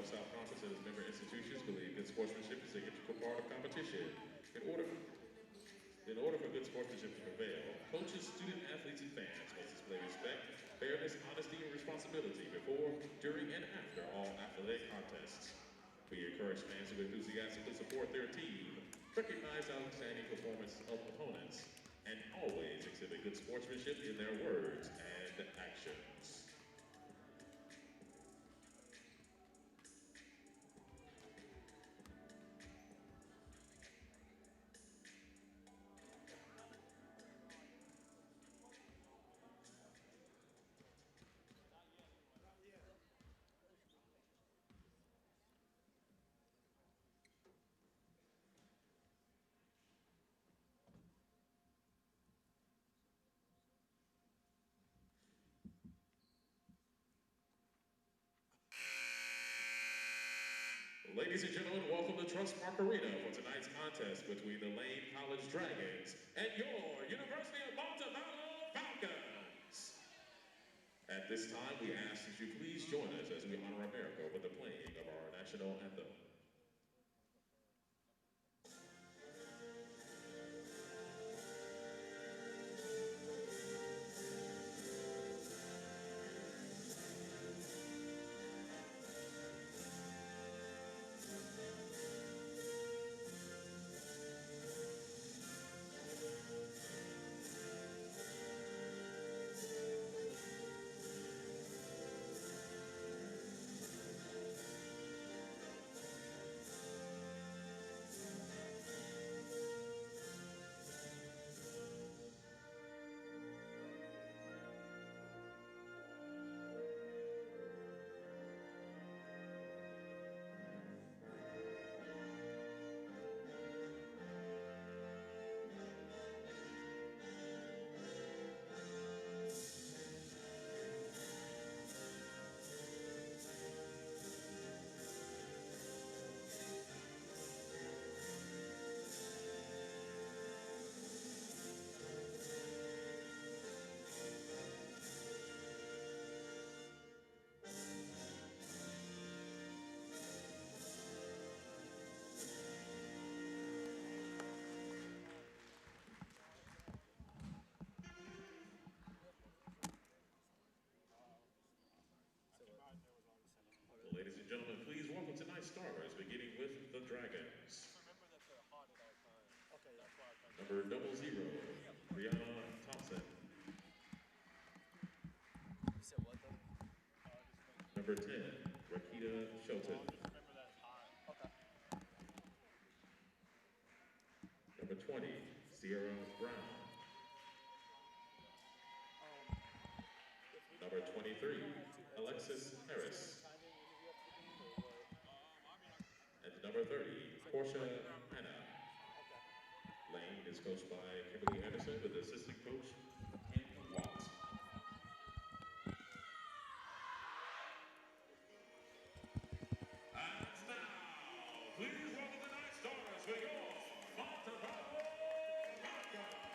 South Conference and its member institutions believe good sportsmanship is a integral part of competition. In order for good sportsmanship to prevail, coaches, student athletes, and fans must display respect, fairness, honesty, and responsibility before, during, and after all athletic contests. We encourage fans to enthusiastically support their team, recognize outstanding performance of opponents, and always exhibit good sportsmanship in their words and actions. Ladies and gentlemen, welcome to Trust Park Arena for tonight's contest between the Lane College Dragons and your University of Montevallo Falcons. At this time, we ask that you please join us as we honor America with the playing of our national anthem. Ladies and gentlemen, please welcome tonight's starters, beginning with the Dragons. Number 00, Brianna Thompson. Number 10, Rakita Shelton. Number 20, Sierra Brown. Number 23, Alexis Harris. And number 30, Portia Hanna. Lane is coached by Kimberly Anderson with assistant coach Ken Watt. And now, please welcome the night stars for your Montevallo Falcons.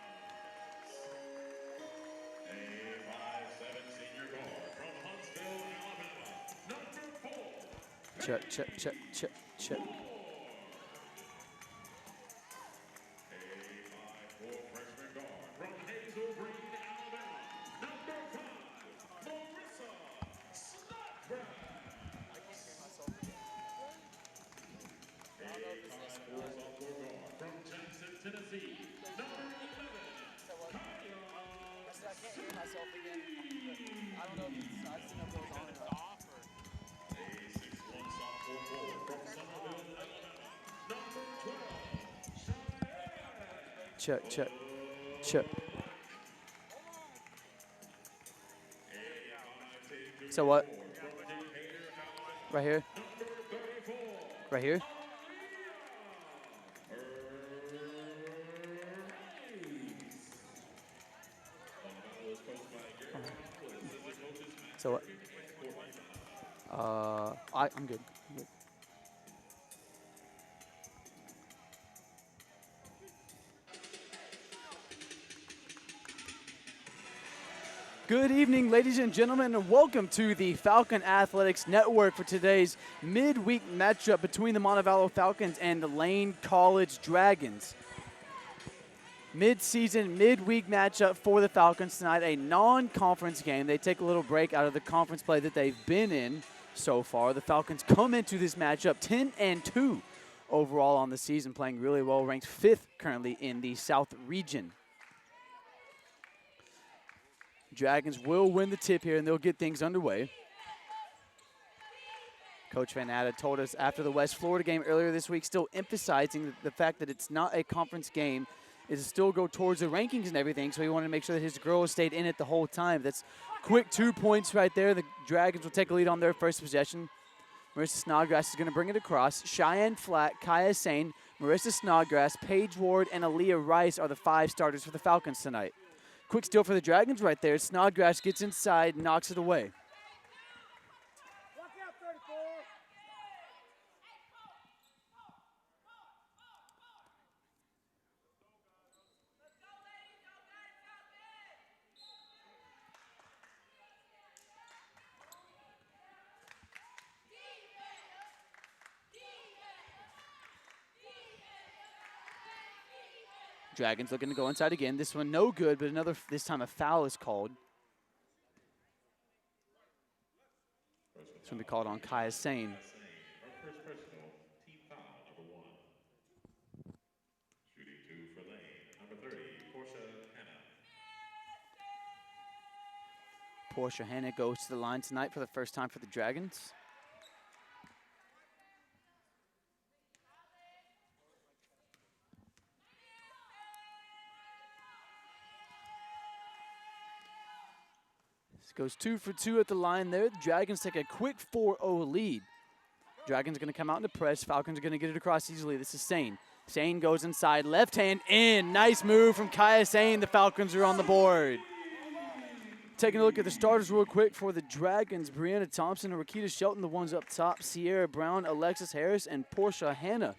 A 5'7" senior guard from Huntsville, Alabama, number 4. Check. Tennessee, number 11, I can't hear myself again. I don't know if it's, I just know if it was on or off. A 6'1" sophomore forward from Somerville, Alabama, number 12, Check. So what? Right here? Right here? So what? I'm good. Good evening, ladies and gentlemen, and welcome to the Falcon Athletics Network for today's midweek matchup between the Montevallo Falcons and the Lane College Dragons. Mid-season, midweek matchup for the Falcons tonight, a non-conference game. They take a little break out of the conference play that they've been in so far. The Falcons come into this matchup 10-2 overall on the season, playing really well, ranked 5th currently in the South region. Dragons will win the tip here, and they'll get things underway. Coach Van Atta told us after the West Florida game earlier this week, still emphasizing the fact that it's not a conference game, is to still go towards the rankings and everything, so he wanted to make sure that his girls stayed in it the whole time. That's quick 2 points right there. The Dragons will take a lead on their first possession. Marissa Snodgrass is going to bring it across. Cheyenne Flatt, Kaya Sane, Marissa Snodgrass, Paige Ward, and Aaliyah Rice are the 5 starters for the Falcons tonight. Quick steal for the Dragons right there. Snodgrass gets inside, knocks it away. Dragons looking to go inside again. This one no good, but this time a foul is called. It's going to be called on Kaya Sane. Her first personal, team foul, number 1. Shooting 2 for Lane, number 30, Portia Hanna. Portia Hanna goes to the line tonight for the first time for the Dragons. Goes 2 for 2 at the line there. The Dragons take a quick 4-0 lead. Dragons are going to come out into press. Falcons are going to get it across easily. This is Sane. Sane goes inside. Left hand in. Nice move from Kaya Sane. The Falcons are on the board. Taking a look at the starters real quick for the Dragons. Brianna Thompson and Rakita Shelton, the ones up top. Sierra Brown, Alexis Harris, and Portia Hanna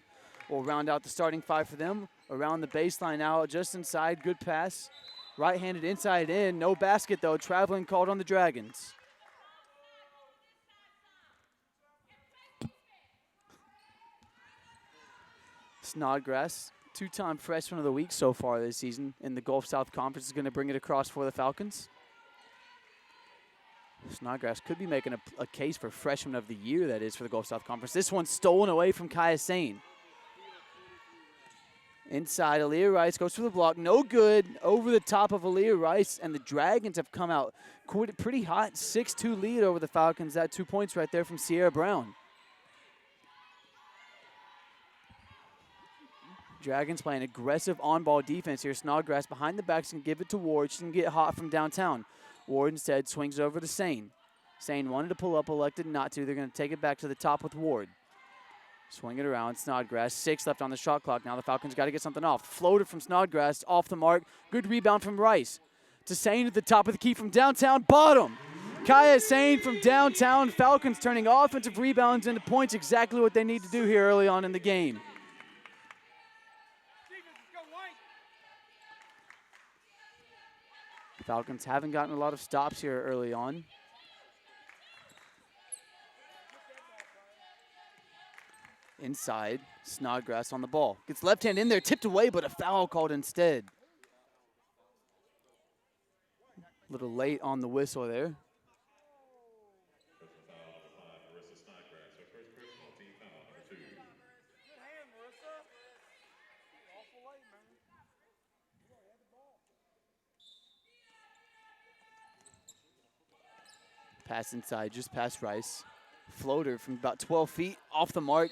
will round out the starting 5 for them. Around the baseline now, just inside. Good pass. Right-handed inside in, no basket though, traveling called on the Dragons. Snodgrass, 2-time freshman of the week so far this season in the Gulf South Conference, is going to bring it across for the Falcons. Snodgrass could be making a case for freshman of the year, that is, for the Gulf South Conference. This one's stolen away from Kaya Sane. Inside, Aaliyah Rice goes for the block. No good. Over the top of Aaliyah Rice, and the Dragons have come out pretty hot. 6-2 lead over the Falcons. That 2 points right there from Sierra Brown. Dragons playing aggressive on-ball defense here. Snodgrass behind the backs can give it to Ward. She can get hot from downtown. Ward instead swings over to Sane. Sane wanted to pull up, elected not to. They're going to take it back to the top with Ward. Swing it around, Snodgrass, 6 left on the shot clock. Now the Falcons got to get something off. Floated from Snodgrass, off the mark. Good rebound from Rice. To Sane at the top of the key from downtown, bottom. Kaya Sane from downtown. Falcons turning offensive rebounds into points, exactly what they need to do here early on in the game. Falcons haven't gotten a lot of stops here early on. Inside, Snodgrass on the ball. Gets left hand in there, tipped away, but a foul called instead. A little late on the whistle there. Pass inside, just past Rice. Floater from about 12 feet, off the mark.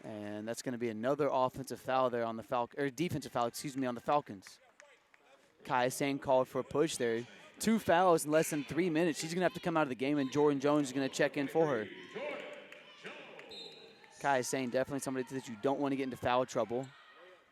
And that's going to be another offensive foul there on the defensive foul, on the Falcons. Kaya Sane called for a push there. 2 fouls in less than 3 minutes. She's going to have to come out of the game, and Jordan Jones is going to check in for her. Kaya Sane, definitely somebody that you don't want to get into foul trouble.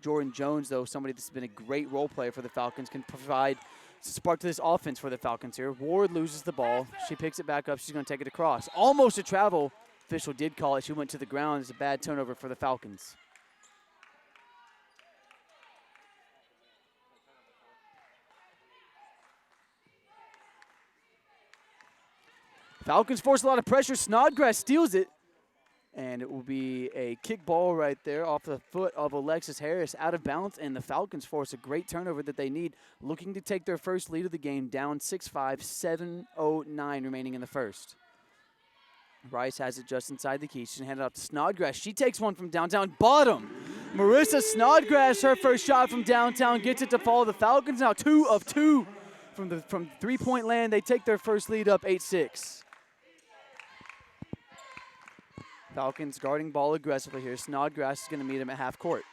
Jordan Jones, though, somebody that's been a great role player for the Falcons, can provide spark to this offense for the Falcons here. Ward loses the ball. She picks it back up. She's going to take it across. Almost a travel. Official did call it. She went to the ground. It's a bad turnover for the Falcons. Falcons force a lot of pressure. Snodgrass steals it. And it will be a kick ball right there off the foot of Alexis Harris, out of bounds, and the Falcons force a great turnover that they need, looking to take their first lead of the game, down 6-5, 7:09 remaining in the first. Rice has it just inside the key. She's going to hand it off to Snodgrass. She takes one from downtown. Bottom. Marissa Snodgrass, her first shot from downtown, gets it to fall. The Falcons now 2 of 2 from three-point land. They take their first lead up 8-6. Falcons guarding ball aggressively here. Snodgrass is going to meet him at half court.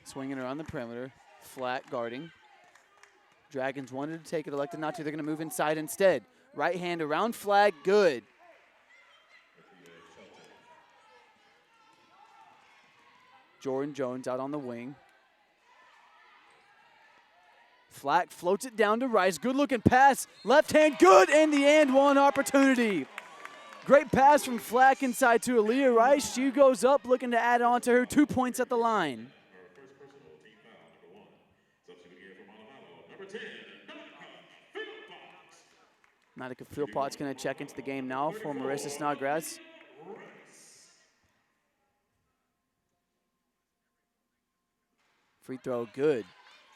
Swinging around the perimeter. Flat guarding. Dragons wanted to take it, elected not to. They're going to move inside instead. Right hand around flag, good. Jordan Jones out on the wing. Flack floats it down to Rice. Good looking pass. Left hand good, and the and one opportunity. Great pass from Flack inside to Aaliyah Rice. She goes up looking to add on to her 2 points at the line. Monica Philpott's going to check into the game now for Marissa Snodgrass. Free throw good.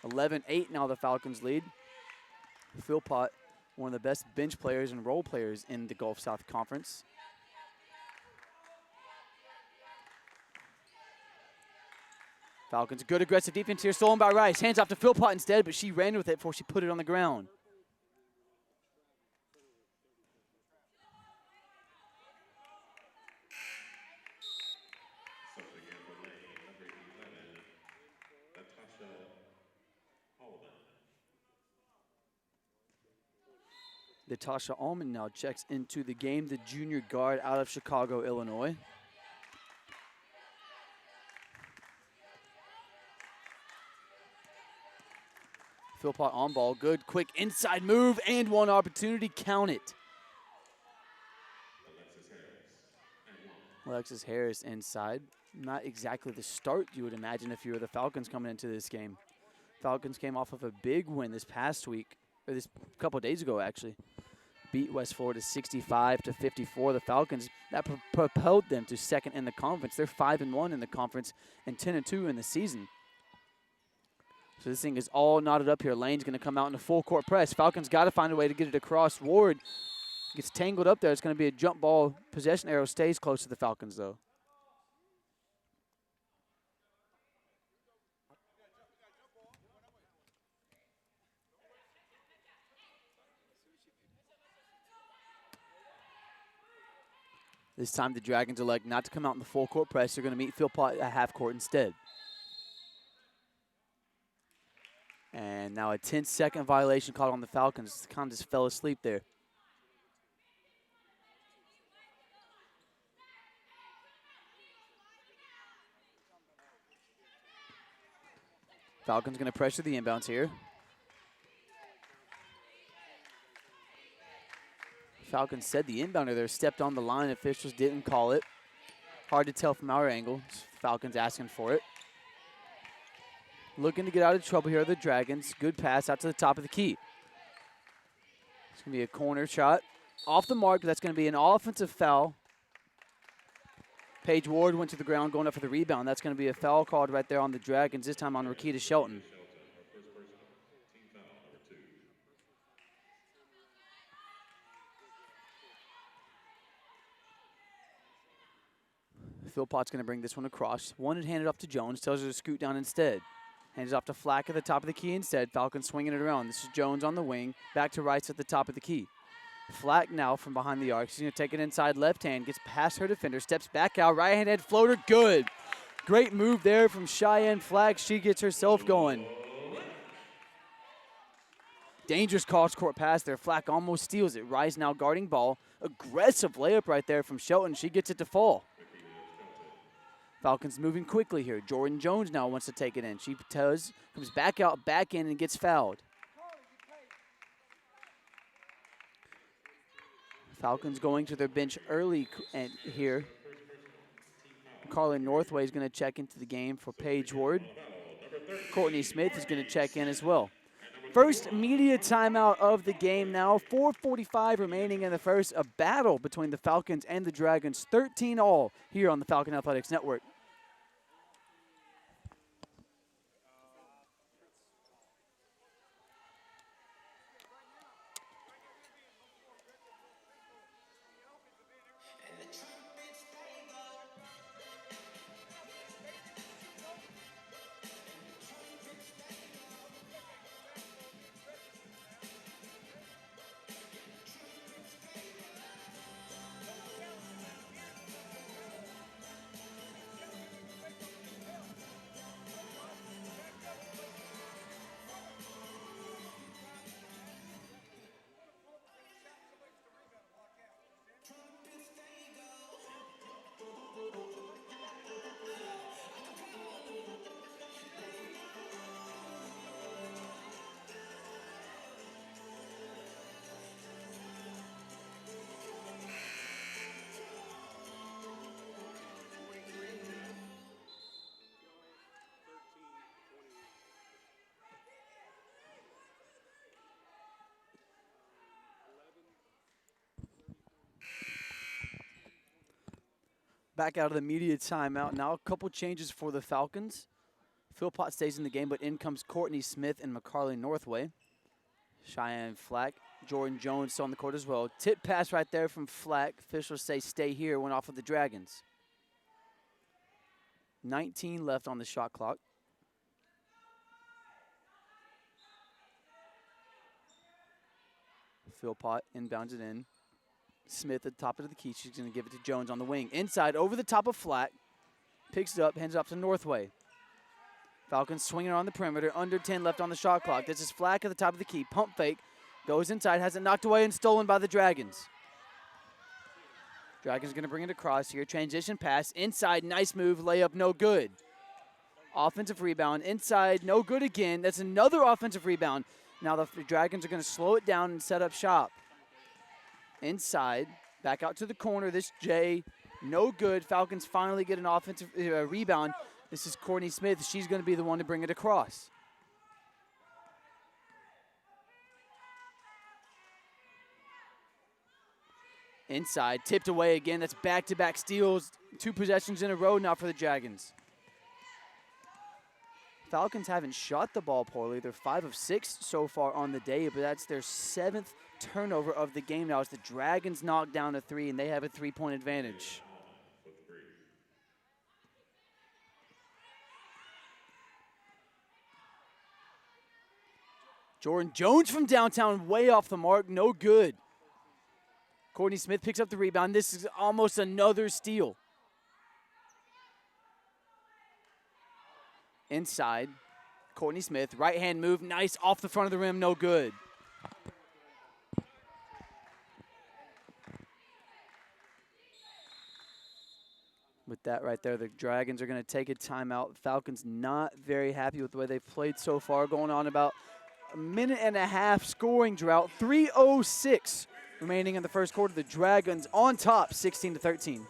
11-8 now the Falcons lead. Philpott, one of the best bench players and role players in the Gulf South Conference. Falcons, good aggressive defense here, stolen by Rice. Hands off to Philpott instead, but she ran with it before she put it on the ground. Natasha Allman now checks into the game, the junior guard out of Chicago, Illinois. Philpott on ball, good, quick inside move, and one opportunity, count it. Alexis Harris inside. Not exactly the start you would imagine if you were the Falcons coming into this game. Falcons came off of a big win this past week, or this couple of days ago actually. Beat West Florida 65-54. The Falcons, that propelled them to second in the conference. They're 5-1 in the conference and 10-2 in the season. So this thing is all knotted up here. Lane's going to come out in a full court press. Falcons got to find a way to get it across. Ward gets tangled up there. It's going to be a jump ball. Possession arrow stays close to the Falcons though. This time the Dragons elect not to come out in the full court press. They're going to meet Philpott at half court instead. And now a 10-second violation called on the Falcons. Kind of just fell asleep there. Falcons going to pressure the inbounds here. Falcons said the inbounder there stepped on the line. Officials didn't call it. Hard to tell from our angle. Falcons asking for it. Looking to get out of trouble here are the Dragons. Good pass out to the top of the key. It's going to be a corner shot. Off the mark, that's going to be an offensive foul. Paige Ward went to the ground going up for the rebound. That's going to be a foul called right there on the Dragons, this time on Rakita Shelton. Philpott's going to bring this one across. Wanted handed off to Jones, tells her to scoot down instead. Hands off to Flack at the top of the key instead. Falcons swinging it around. This is Jones on the wing. Back to Rice at the top of the key. Flack now from behind the arc. She's going to take it inside left hand. Gets past her defender. Steps back out. Right hand head floater. Good. Great move there from Cheyenne Flack. She gets herself going. Dangerous cross-court pass there. Flack almost steals it. Rice now guarding ball. Aggressive layup right there from Shelton. She gets it to fall. Falcons moving quickly here. Jordan Jones now wants to take it in. She does, comes back out, back in, and gets fouled. Falcons going to their bench early here. Carlin Northway is going to check into the game for Paige Ward. Courtney Smith is going to check in as well. First media timeout of the game now. 4:45 remaining in the first. A battle between the Falcons and the Dragons. 13-all here on the Falcon Athletics Network. Back out of the media timeout now. A couple changes for the Falcons. Philpott stays in the game, but in comes Courtney Smith and McCarley Northway. Cheyenne Flack, Jordan Jones still on the court as well. Tip pass right there from Flack. Officials say stay here, went off of the Dragons. 19 left on the shot clock. Philpott inbounds it in. Smith at the top of the key. She's going to give it to Jones on the wing. Inside, over the top of Flack. Picks it up, hands it off to Northway. Falcons swinging on the perimeter. Under 10 left on the shot clock. This is Flack at the top of the key. Pump fake. Goes inside, has it knocked away and stolen by the Dragons. Dragons going to bring it across here. Transition pass. Inside, nice move. Layup, no good. Offensive rebound. Inside, no good again. That's another offensive rebound. Now the Dragons are going to slow it down and set up shop. Inside, back out to the corner. This Jay, no good. Falcons finally get an offensive rebound. This is Courtney Smith. She's going to be the one to bring it across. Inside, tipped away again. That's back-to-back steals. 2 possessions in a row now for the Dragons. Falcons haven't shot the ball poorly. They're 5 of 6 so far on the day, but that's their 7th turnover of the game now as the Dragons knock down a 3 and they have a 3-point advantage. Jordan Jones from downtown, way off the mark, no good. Courtney Smith picks up the rebound. This is almost another steal. Inside, Courtney Smith, right hand move, nice off the front of the rim, no good. With that right there, the Dragons are going to take a timeout. Falcons not very happy with the way they've played so far, going on about a minute and a half scoring drought. 3:06 remaining in the first quarter. The Dragons on top, 16-13.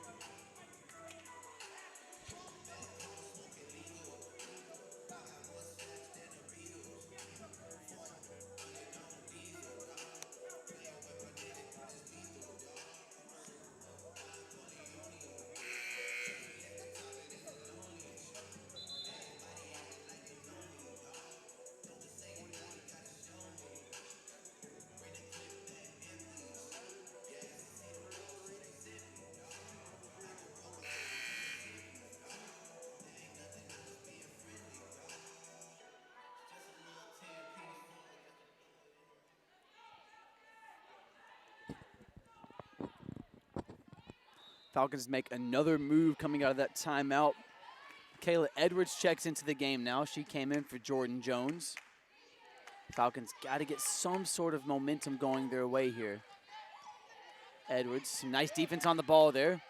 Falcons make another move coming out of that timeout. Kayla Edwards checks into the game now. She came in for Jordan Jones. Falcons got to get some sort of momentum going their way here. Edwards, some nice defense on the ball there.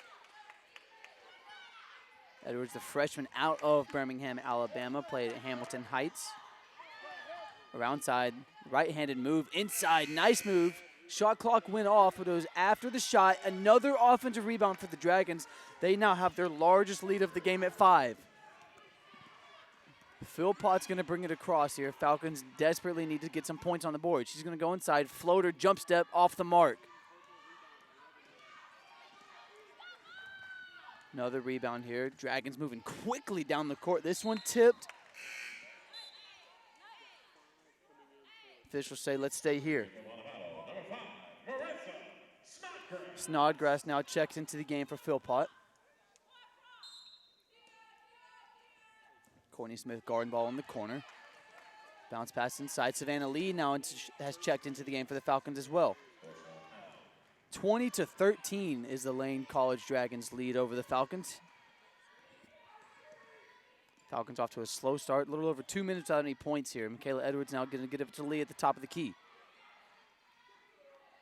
Edwards, the freshman out of Birmingham, Alabama, played at Hamilton Heights. Around side, right-handed move, inside, nice move. Shot clock went off, but it was after the shot. Another offensive rebound for the Dragons. They now have their largest lead of the game at 5. Philpott's going to bring it across here. Falcons desperately need to get some points on the board. She's going to go inside. Floater, jump step, off the mark. Another rebound here. Dragons moving quickly down the court. This one tipped. Officials say, let's stay here. Snodgrass now checks into the game for Philpott. Courtney Smith guarding ball in the corner. Bounce pass inside. Savannah Lee now has checked into the game for the Falcons as well. 20-13 is the Lane College Dragons lead over the Falcons. Falcons off to a slow start. A little over 2 minutes without any points here. Michaela Edwards now going to get it to Lee at the top of the key.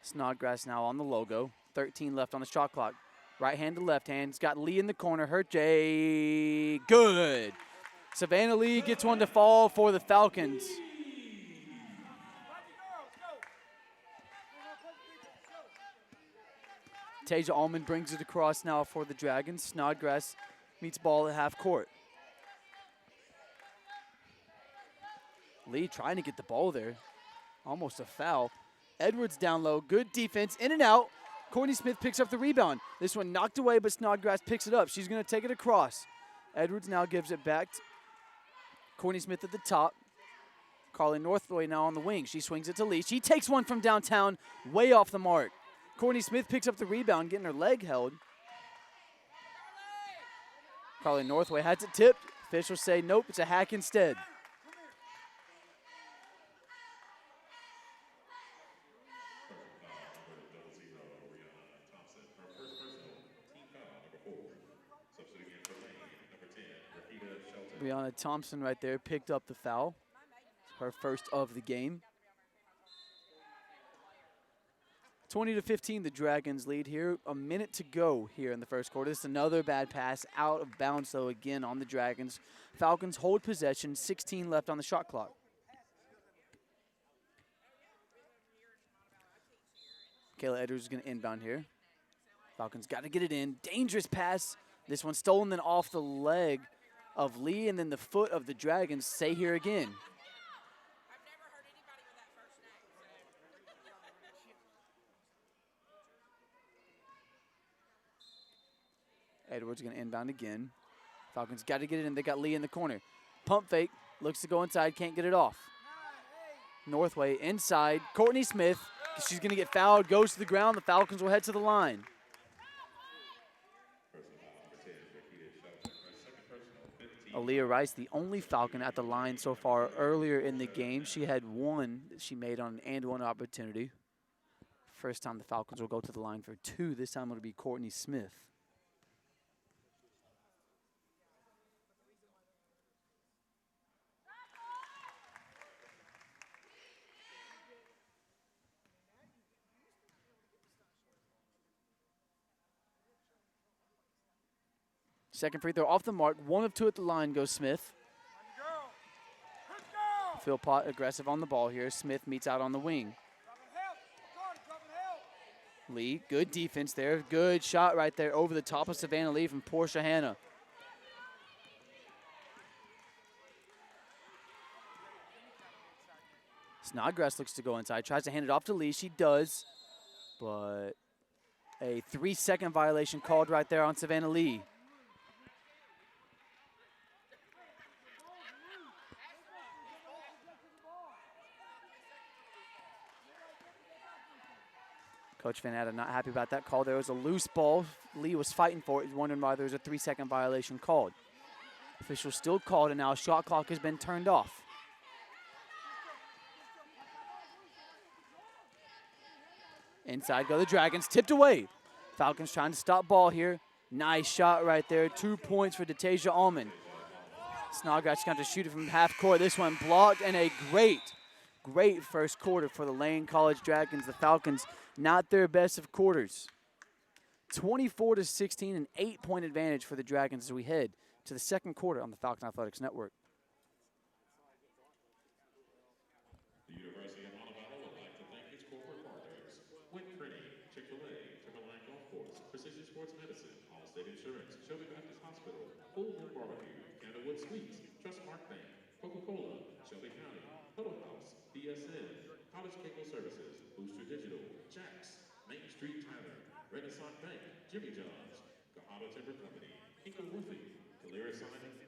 Snodgrass now on the logo. 13 left on the shot clock. Right hand to left hand. It's got Lee in the corner. Her J. Good. Savannah Lee gets one to fall for the Falcons. Tasia Allman brings it across now for the Dragons. Snodgrass meets ball at half court. Lee trying to get the ball there. Almost a foul. Edwards down low. Good defense. In and out. Courtney Smith picks up the rebound. This one knocked away, but Snodgrass picks it up. She's going to take it across. Edwards now gives it back to Courtney Smith at the top. Carly Northway now on the wing. She swings it to Lee. She takes one from downtown, way off the mark. Courtney Smith picks up the rebound, getting her leg held. Carly Northway has it tipped. Officials say, nope, it's a hack instead. Brianna Thompson right there picked up the foul. Her first of the game. 20-15, the Dragons lead here. A minute to go here in the first quarter. This is another bad pass out of bounds, though, again on the Dragons. Falcons hold possession, 16 left on the shot clock. Kayla Edwards is going to inbound here. Falcons got to get it in. Dangerous pass. This one stolen then off the leg of Lee and then the foot of the Dragons. Stay here again. Edwards going to inbound again. Falcons got to get it in. They got Lee in the corner. Pump fake. Looks to go inside. Can't get it off. Northway inside. Courtney Smith. She's going to get fouled. Goes to the ground. The Falcons will head to the line. Aaliyah Rice, the only Falcon at the line so far earlier in the game. She had one that she made on an and-one opportunity. First time the Falcons will go to the line for two. This time it'll be Courtney Smith. Second free throw off the mark. 1 of 2 at the line goes Smith. Philpott aggressive on the ball here. Smith meets out on the wing. Lee, good defense there. Good shot right there over the top of Savannah Lee from Portia Hanna. Snodgrass looks to go inside. Tries to hand it off to Lee. She does. But a 3-second violation called right there on Savannah Lee. Coach Van Adden not happy about that call. There was a loose ball. Lee was fighting for it. He's wondering why there was a 3-second violation called. Officials still called, and now a shot clock has been turned off. Inside go the Dragons. Tipped away. Falcons trying to stop ball here. Nice shot right there. 2 points for Tasia Allman. Snodgrass got to shoot it from half court. This one blocked, and a great first quarter for the Lane College Dragons. The Falcons not their best of quarters. 24-16, an 8-point advantage for the Dragons as we head to the second quarter on the Falcon Athletics Network. The University of Alabama would like to thank its corporate partners: Win Printing, Chick-fil-A, Timberline Golf Course, Precision Sports Medicine, Allstate Insurance, Shelby Baptist Hospital, Full Moon Barbecue, Candlewood Suites, Trustmark Bank, Coca-Cola, Shelby County, Huddle House, BSN, College Cable Services, Booster Digital, Jax, Main Street Tavern, Renaissance Bank, Jimmy John's, Cahaba Timber Company, Hinkle Roofing, Calera Sign and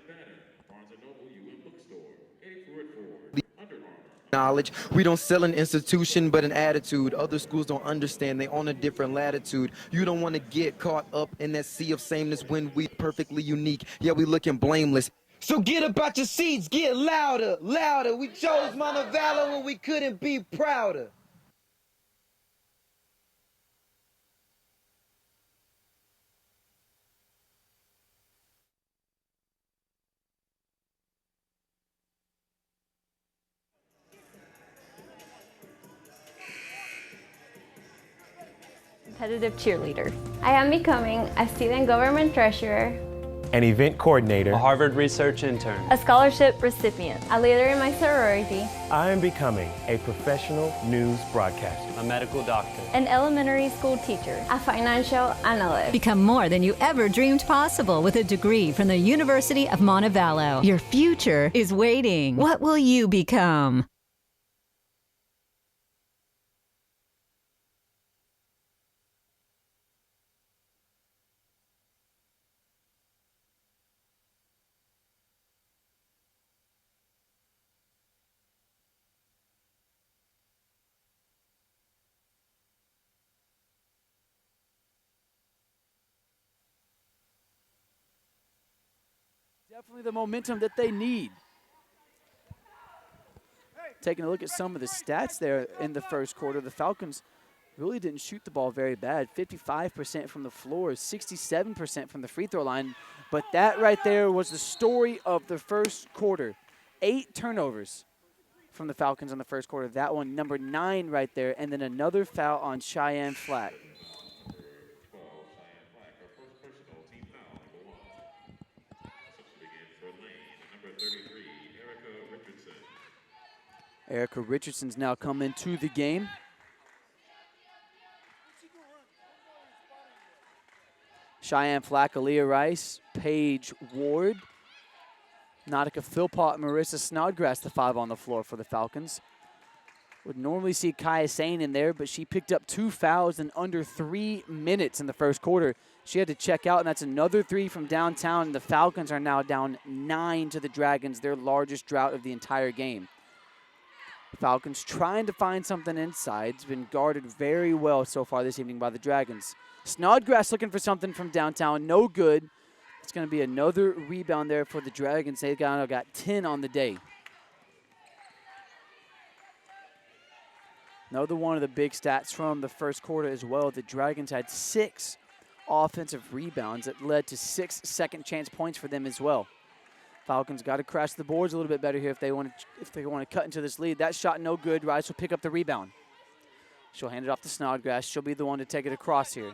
Banner, Barnes & Noble UN Bookstore, Eddie Pruitt Ford, Under Armour. Knowledge. We don't sell an institution, but an attitude. Other schools don't understand. They on a different latitude. You don't want to get caught up in that sea of sameness when we perfectly unique. Yeah, we looking blameless. So get about your seats, get louder, louder. We chose Montevallo when we couldn't be prouder. Competitive cheerleader. I am becoming a student government treasurer, an event coordinator, a Harvard research intern, a scholarship recipient, a leader in my sorority. I am becoming a professional news broadcaster, a medical doctor, an elementary school teacher, a financial analyst. Become more than you ever dreamed possible with a degree from the University of Montevallo. Your future is waiting. What will you become? Definitely the momentum that they need. Taking a look at some of the stats there in the first quarter, the Falcons really didn't shoot the ball very bad. 55% from the floor, 67% from the free throw line. But that right there was the story of the first quarter. 8 turnovers from the Falcons in the first quarter. That one, number 9 right there, and then another foul on Cheyenne Flack. Erica Richardson's now come into the game. Cheyenne Flack, Aaliyah Rice, Paige Ward, Nautica Philpott, Marissa Snodgrass, the 5 on the floor for the Falcons. Would normally see Kaya Sane in there, but she picked up 2 fouls in under 3 minutes in the first quarter. She had to check out, and that's another 3 from downtown. The Falcons are now down 9 to the Dragons, their largest drought of the entire game. Falcons trying to find something inside. It's been guarded very well so far this evening by the Dragons. Snodgrass looking for something from downtown. No good. It's going to be another rebound there for the Dragons. They got 10 on the day. Another one of the big stats from the first quarter as well. The Dragons had 6 offensive rebounds that led to 6 second chance points for them as well. Falcons got to crash the boards a little bit better here if they want to cut into this lead. That shot no good. Rice will pick up the rebound. She'll hand it off to Snodgrass. She'll be the one to take it across here.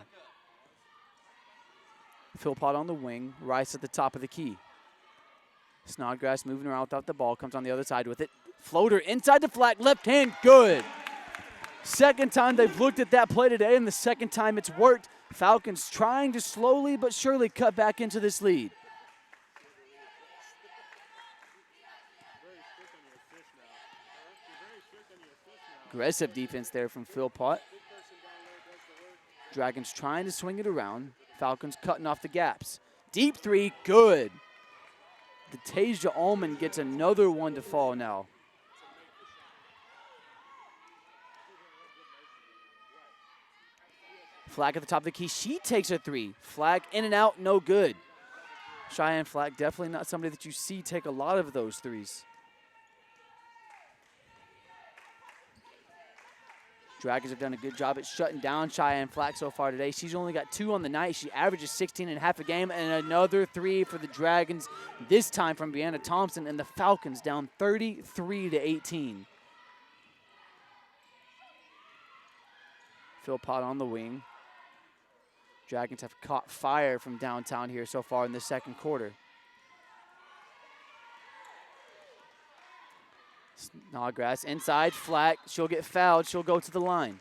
Philpott on the wing. Rice at the top of the key. Snodgrass moving around without the ball. Comes on the other side with it. Floater inside the flat. Left hand good. Second time they've looked at that play today, and the second time it's worked. Falcons trying to slowly but surely cut back into this lead. Aggressive defense there from Philpott. Dragons trying to swing it around. Falcons cutting off the gaps. Deep 3, good. The Tasia Allman gets another one to fall now. Flack at the top of the key. She takes a 3. Flack in and out, no good. Cheyenne Flack, definitely not somebody that you see take a lot of those 3s. Dragons have done a good job at shutting down Cheyenne Flack so far today. She's only got 2 on the night. She averages 16.5 a game, and another 3 for the Dragons, this time from Brianna Thompson, and the Falcons down 33-18. Philpott on the wing. Dragons have caught fire from downtown here so far in the second quarter. Snodgrass inside, Flack. She'll get fouled. She'll go to the line.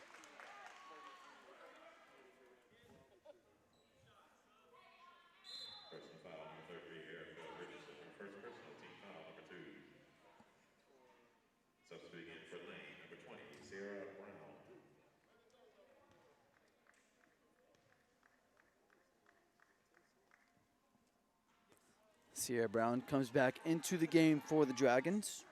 Sierra Brown comes back into the game for the Dragons.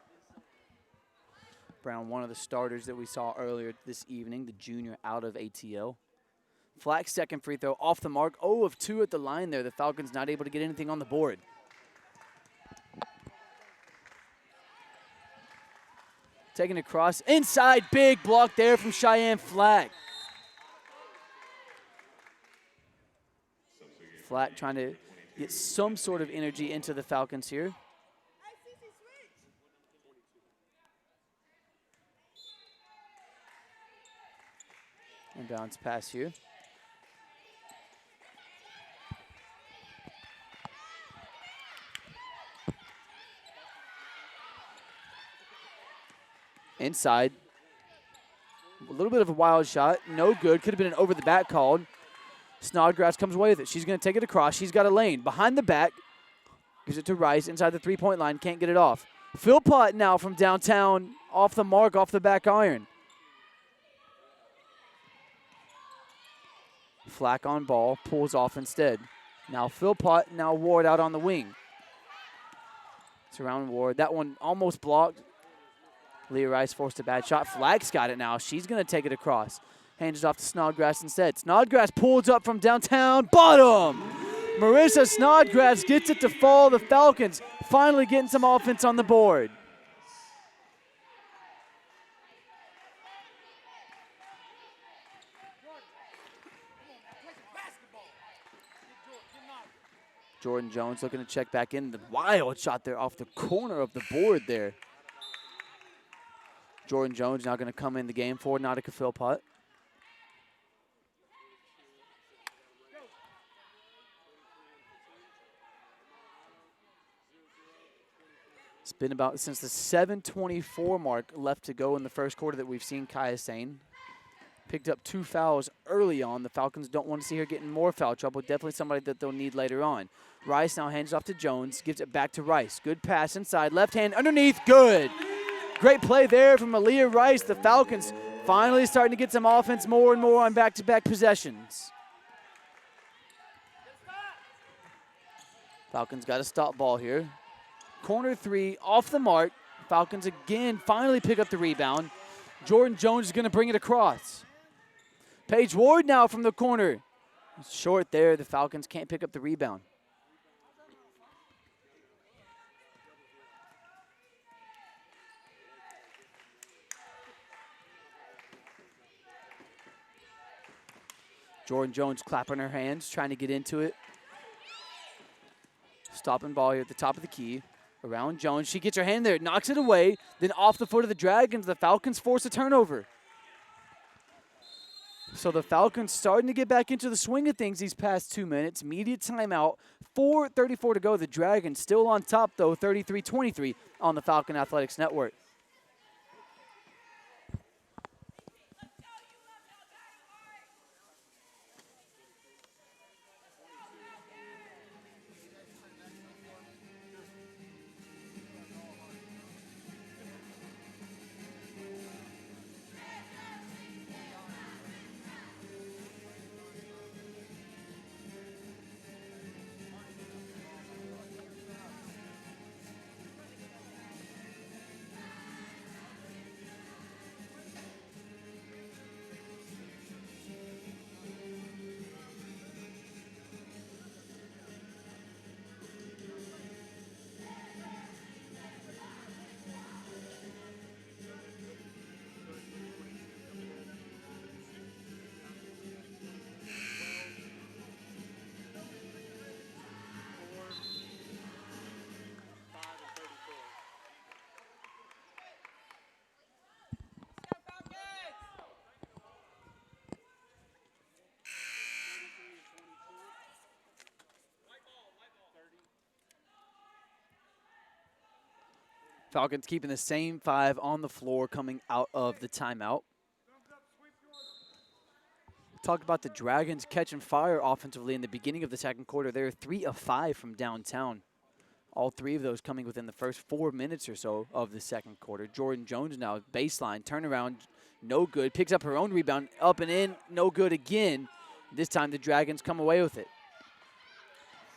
Brown, one of the starters that we saw earlier this evening, the junior out of ATL. Flack's second free throw off the mark. 0 of 2 at the line there. The Falcons not able to get anything on the board. Taking it across. Inside, big block there from Cheyenne Flack. Flack trying to get some sort of energy into the Falcons here. And bounce pass here. Inside. A little bit of a wild shot. No good. Could have been an over the back called. Snodgrass comes away with it. She's going to take it across. She's got a lane. Behind the back. Gives it to Rice inside the three-point line. Can't get it off. Philpott now from downtown. Off the mark, off the back iron. Flack on ball. Pulls off instead. Now Philpott. Now Ward out on the wing. It's around Ward. That one almost blocked. Leah Rice forced a bad shot. Flack's got it now. She's going to take it across. Hands it off to Snodgrass instead. Snodgrass pulls up from downtown. Bottom! Marissa Snodgrass gets it to fall. The Falcons finally getting some offense on the board. Jordan Jones looking to check back in. The wild shot there off the corner of the board there. Jordan Jones now going to come in the game for Nautica Philpott. It's been about since the 7:24 mark left to go in the first quarter that we've seen Kaya Sane. Picked up 2 fouls early on. The Falcons don't want to see her getting more foul trouble. Definitely somebody that they'll need later on. Rice now hands it off to Jones. Gives it back to Rice. Good pass inside. Left hand underneath. Good. Great play there from Aaliyah Rice. The Falcons finally starting to get some offense more and more on back-to-back possessions. Falcons got a stop ball here. Corner 3 off the mark. Falcons again finally pick up the rebound. Jordan Jones is going to bring it across. Paige Ward now from the corner. Short there. The Falcons can't pick up the rebound. Jordan Jones clapping her hands, trying to get into it. Stopping ball here at the top of the key. Around Jones. She gets her hand there, knocks it away. Then off the foot of the Dragons, the Falcons force a turnover. So the Falcons starting to get back into the swing of things these past 2 minutes. Immediate timeout. 4:34 to go. The Dragons still on top, though, 33-23 on the Falcon Athletics Network. Falcons keeping the same 5 on the floor coming out of the timeout. Talk about the Dragons catching fire offensively in the beginning of the second quarter. They're 3 of 5 from downtown. All 3 of those coming within the first 4 minutes or so of the second quarter. Jordan Jones now, baseline, turnaround, no good. Picks up her own rebound, up and in, no good again. This time the Dragons come away with it.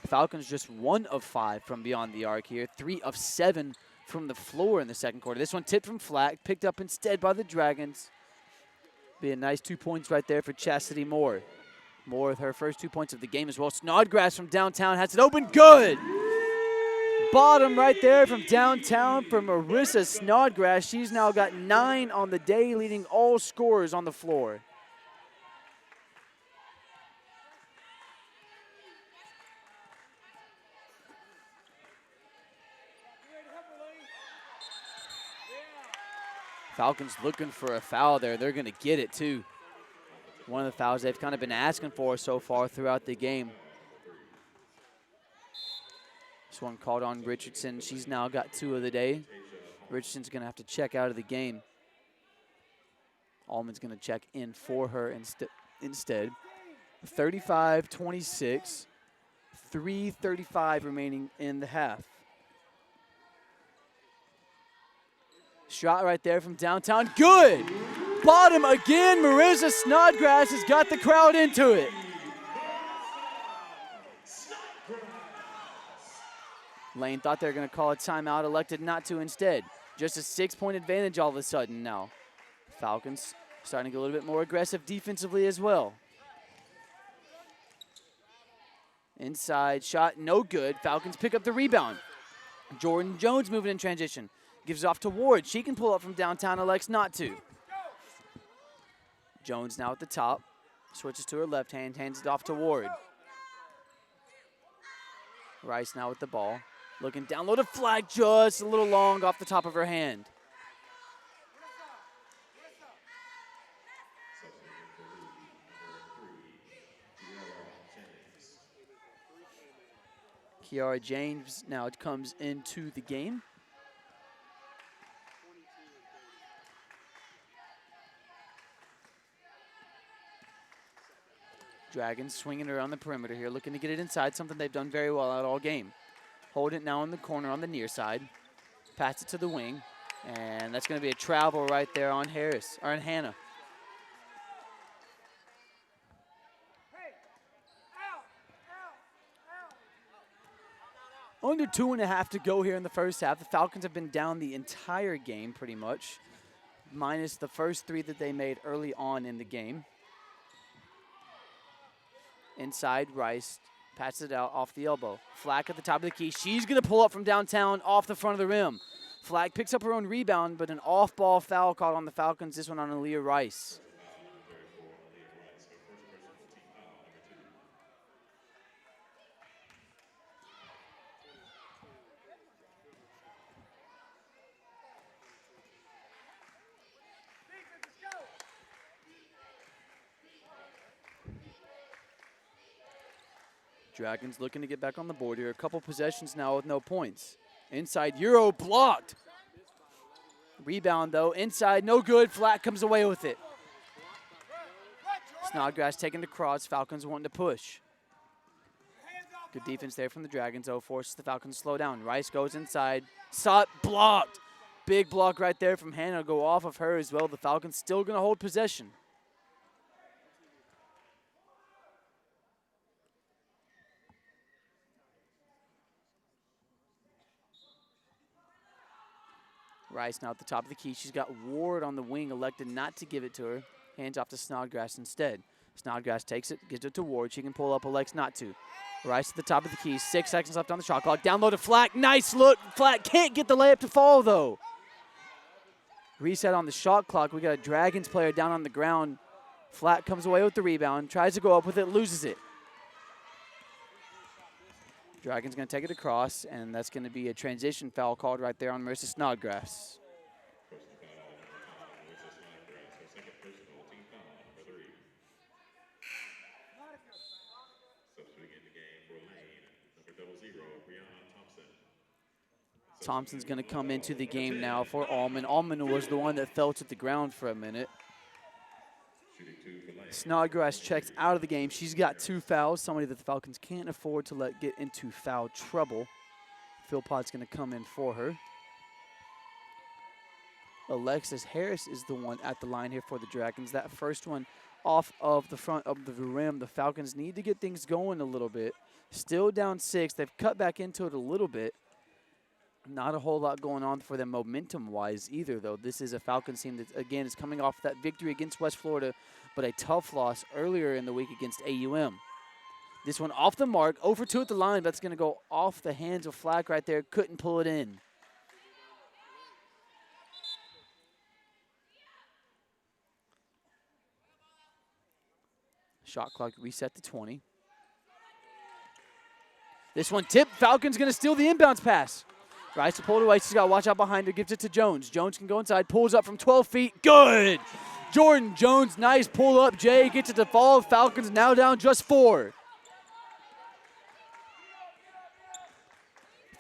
Falcons just 1 of 5 from beyond the arc here, 3 of 7 from the floor in the second quarter. This one tipped from Flack, picked up instead by the Dragons. Be a nice 2 points right there for Chastity Moore. Moore with her first 2 points of the game as well. Snodgrass from downtown has it open, good! Bottom right there from downtown from Marissa Snodgrass. She's now got 9 on the day, leading all scorers on the floor. Falcons looking for a foul there. They're going to get it, too. One of the fouls they've kind of been asking for so far throughout the game. This one called on Richardson. She's now got 2 of the day. Richardson's going to have to check out of the game. Allman's going to check in for her instead. 35-26. 3:35 remaining in the half. Shot right there from downtown. Good! Bottom again. Marissa Snodgrass has got the crowd into it. Lane thought they were going to call a timeout, elected not to instead. Just a 6-point advantage all of a sudden now. Falcons starting to get a little bit more aggressive defensively as well. Inside shot, no good. Falcons pick up the rebound. Jordan Jones moving in transition. Gives it off to Ward. She can pull up from downtown, elects not to. Jones now at the top. Switches to her left hand, hands it off to Ward. Rice now with the ball. Looking down low to Flag, just a little long off the top of her hand. Kiara James now comes into the game. Dragons swinging around the perimeter here, looking to get it inside, something they've done very well out all game. Hold it now in the corner on the near side. Pass it to the wing, and that's going to be a travel right there on Harris, or on Hannah. Under 2.5 to go here in the first half. The Falcons have been down the entire game pretty much, minus the first 3 that they made early on in the game. Inside, Rice passes it out off the elbow. Flack at the top of the key. She's going to pull up from downtown off the front of the rim. Flack picks up her own rebound, but an off-ball foul called on the Falcons. This one on Aaliyah Rice. Dragons looking to get back on the board here. A couple possessions now with no points. Inside, Euro blocked. Rebound, though. Inside, no good. Flat comes away with it. Snodgrass taking the cross. Falcons wanting to push. Good defense there from the Dragons, though. Forces the Falcons to slow down. Rice goes inside. Shot blocked. Big block right there from Hannah. Go off of her as well. The Falcons still going to hold possession. Rice now at the top of the key. She's got Ward on the wing, elected not to give it to her. Hands off to Snodgrass instead. Snodgrass takes it, gives it to Ward. She can pull up, elects not to. Rice at the top of the key. 6 seconds left on the shot clock. Down low to Flack. Nice look. Flack can't get the layup to fall, though. Reset on the shot clock. We got a Dragons player down on the ground. Flack comes away with the rebound. Tries to go up with it, loses it. Dragons going to take it across, and that's going to be a transition foul called right there on Marissa Snodgrass. Thompson's going to come into the game now for Allman. Allman was the one that fell to the ground for a minute. Snodgrass checks out of the game. She's got 2 fouls, somebody that the Falcons can't afford to let get into foul trouble. Philpott's going to come in for her. Alexis Harris is the one at the line here for the Dragons. That first one off of the front of the rim. The Falcons need to get things going a little bit. Still down 6. They've cut back into it a little bit. Not a whole lot going on for them momentum-wise either, though. This is a Falcons team that, again, is coming off that victory against West Florida, but a tough loss earlier in the week against AUM. This one off the mark, over 2 at the line. That's going to go off the hands of Flack right there. Couldn't pull it in. Shot clock reset to 20. This one tipped. Falcons going to steal the inbounds pass. Rice to pull it away. She's got to watch out behind her. Gives it to Jones. Jones can go inside. Pulls up from 12 feet. Good. Jordan Jones, nice pull up. Jay gets it to fall. Falcons now down just 4.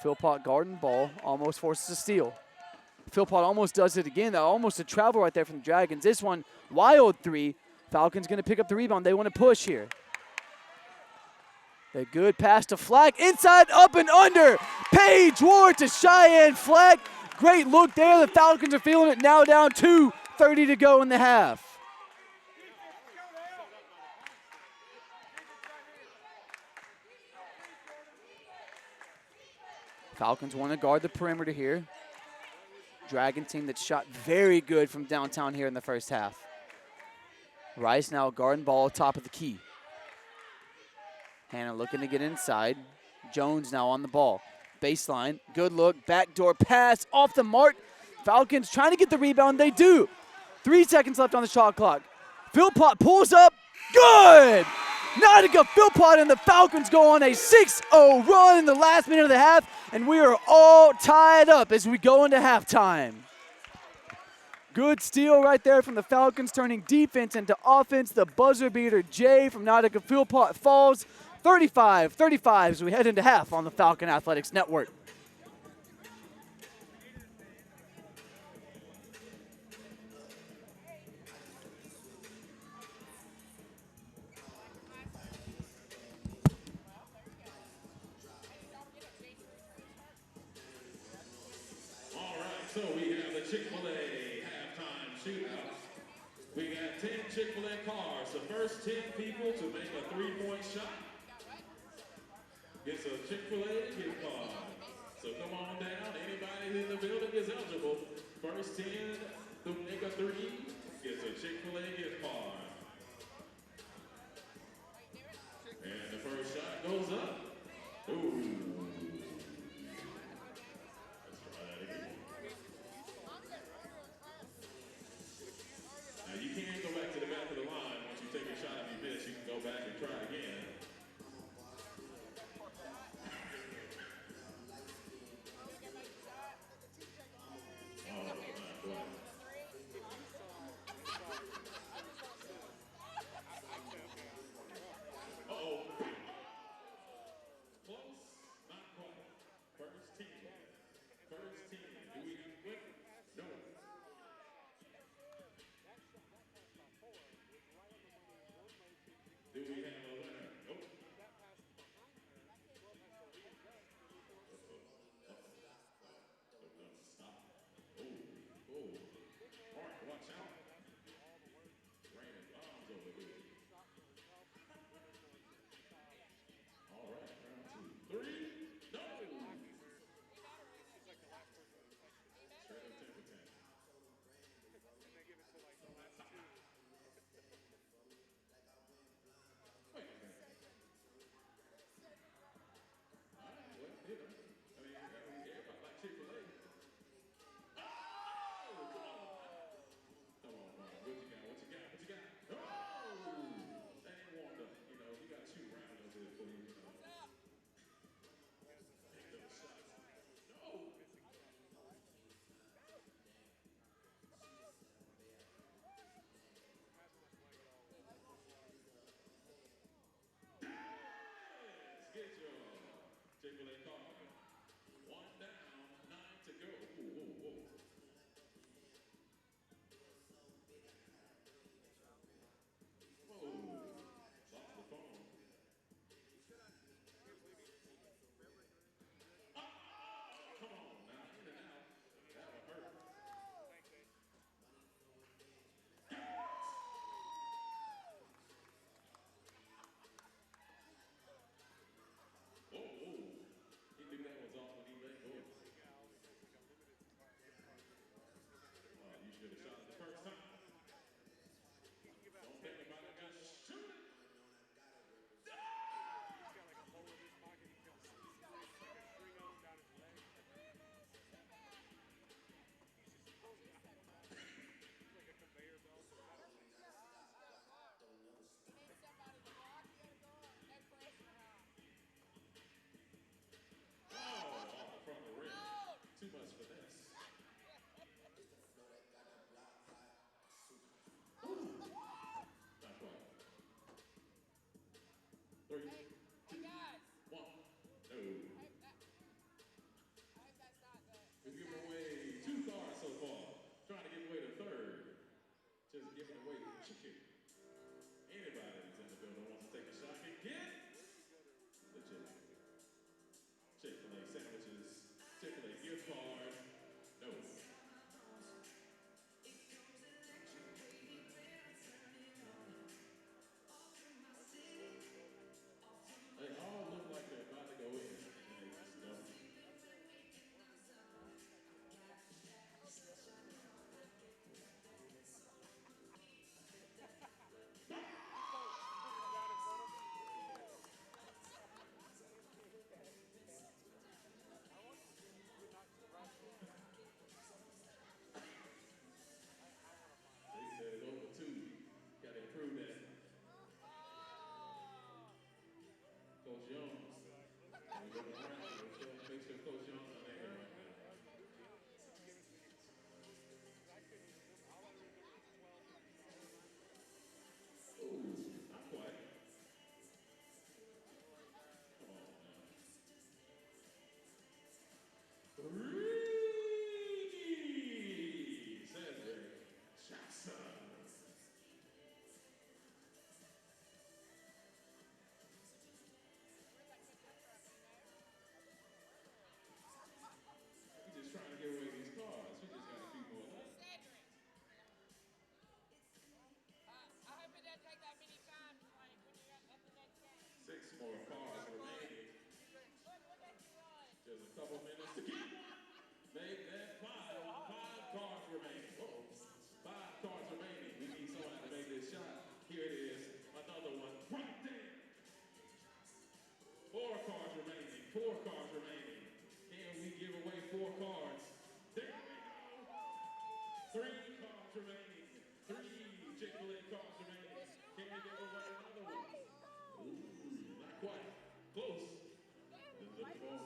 Philpott guarding ball. Almost forces a steal. Philpott almost does it again. Almost a travel right there from the Dragons. This one, wild 3. Falcons going to pick up the rebound. They want to push here. A good pass to Flack. Inside, up and under. Paige Ward to Cheyenne Flack. Great look there. The Falcons are feeling it now down 2:30 to go in the half. Falcons want to guard the perimeter here. Dragon team that shot very good from downtown here in the first half. Rice now guarding ball top of the key. Hannah looking to get inside. Jones now on the ball. Baseline, good look, backdoor pass off the mark. Falcons trying to get the rebound. They do. 3 seconds left on the shot clock. Philpott pulls up. Good! Nautica Philpott and the Falcons go on a 6-0 run in the last minute of the half, and we are all tied up as we go into halftime. Good steal right there from the Falcons, turning defense into offense. The buzzer beater, Jay from Nautica Philpott, falls 35-35 as we head into half on the Falcon Athletics Network. All right, so we have the Chick-fil-A halftime shootout. We got 10 Chick-fil-A cars. The first 10 people to make a 3-point shot gets a Chick-fil-A gift card. So come on down. Anybody in the building is eligible. First 10 to make a 3 gets a Chick-fil-A gift card. And the first shot goes up. Ooh. Let's try that again. Now you can't go back to the back of the line. Once you take a shot and you miss, you can go back and try again. card. No. They all look like they're about to go in, and they just don't. They said it's over 2. Got to improve that. Coach Jones. We look around. Make sure Coach Jones is there right now. Ooh, not quite. Come on now. Reedy Cedric Jackson. We're just trying to give away these cards. We just got a few more left. I hope it doesn't take that many times, like when you're at the next game. 6 more cards remaining. Just a couple minutes to get one. Make that 5. 5 cards remaining. Uh-oh. 5 cards remaining. We need someone to make this shot. Here it is. Another one. Right there. 4 cards remaining. 4 cards remaining. Can we give away 4 cards? There we go. 3 cards remaining. 3 Chick-fil-A cards remaining. Can we give away another one? Ooh, not quite. Close. Just looking for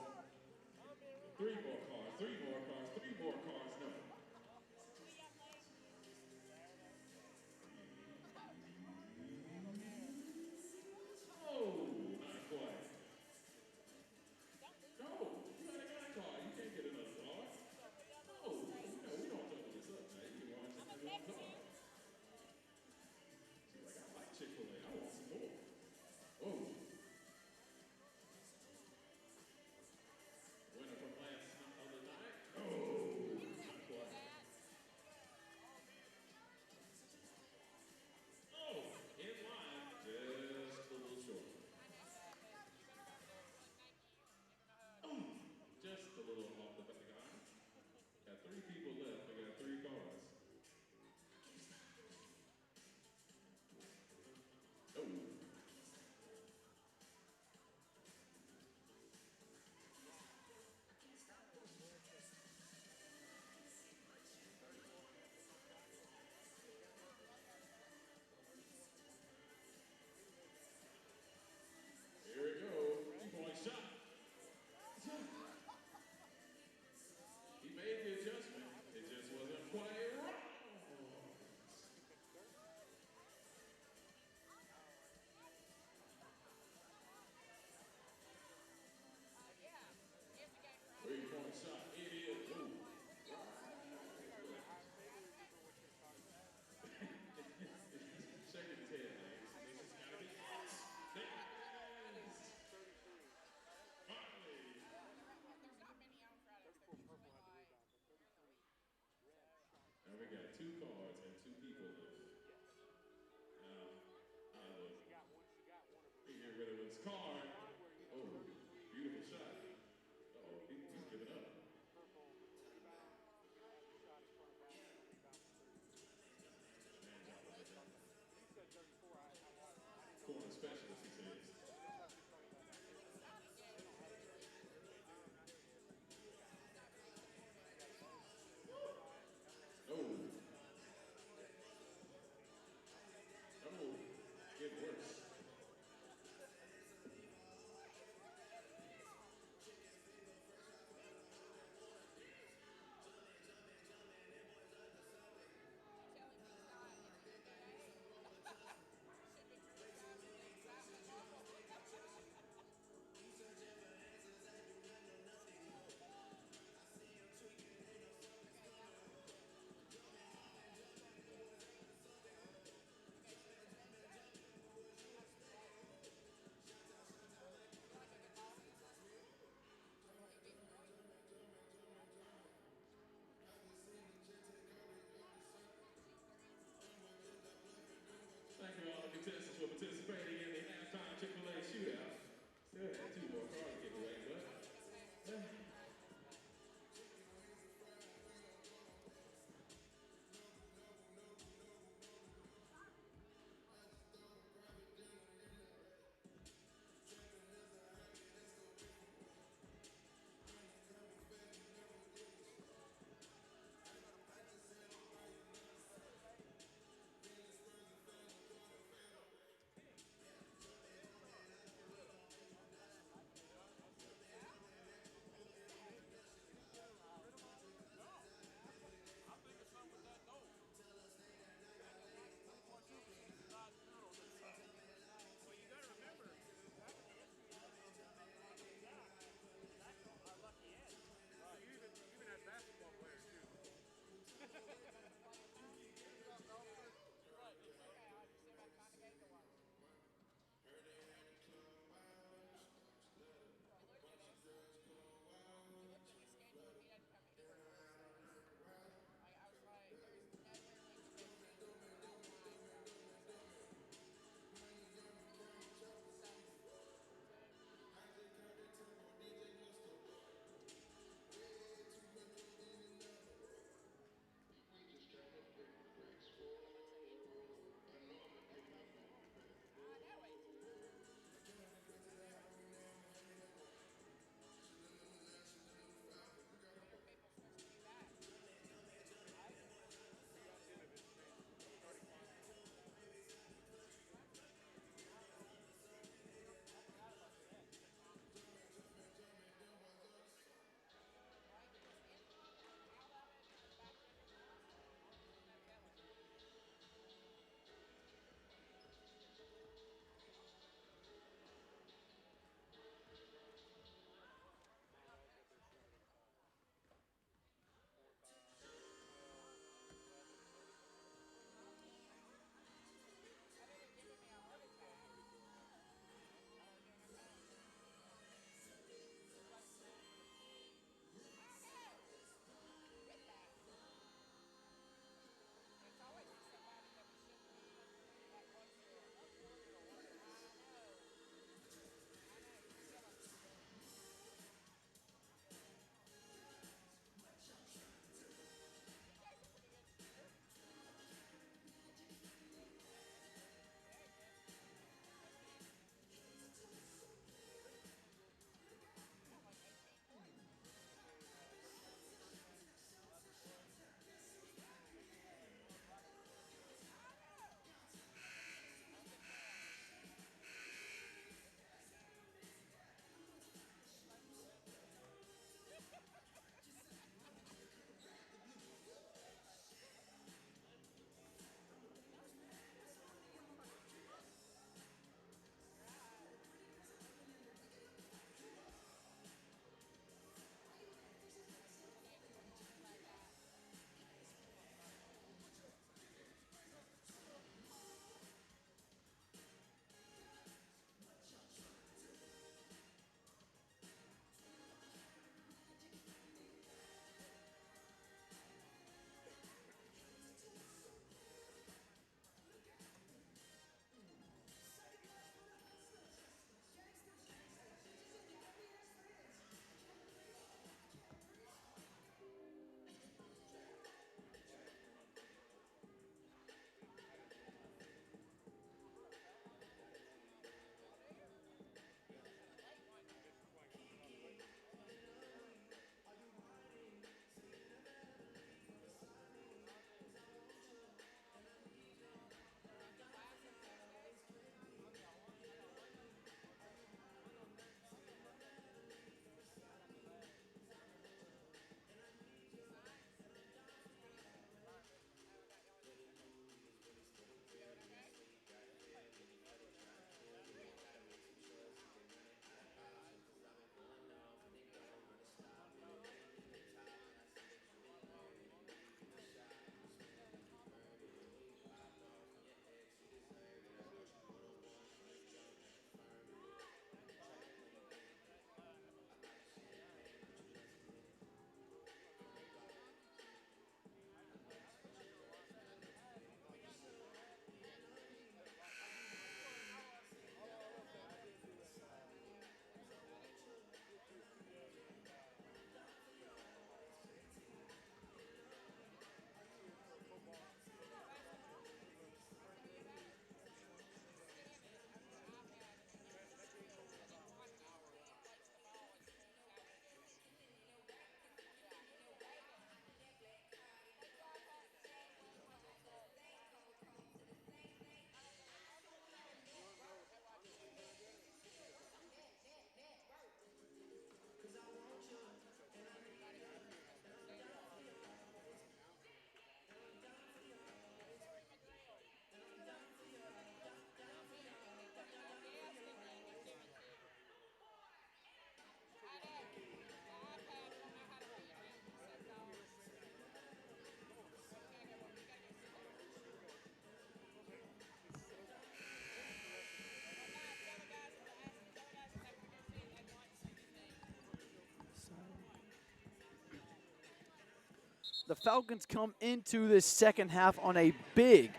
the Falcons come into this second half on a big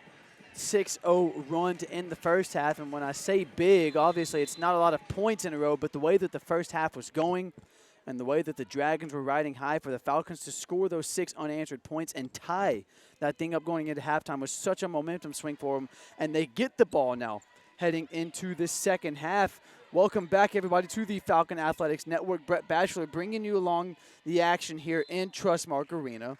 6-0 run to end the first half. And when I say big, obviously it's not a lot of points in a row, but the way that the first half was going and the way that the Dragons were riding high, for the Falcons to score those 6 unanswered points and tie that thing up going into halftime was such a momentum swing for them. And they get the ball now heading into the second half. Welcome back, everybody, to the Falcon Athletics Network. Brett Batchelor bringing you along the action here in Trustmark Arena.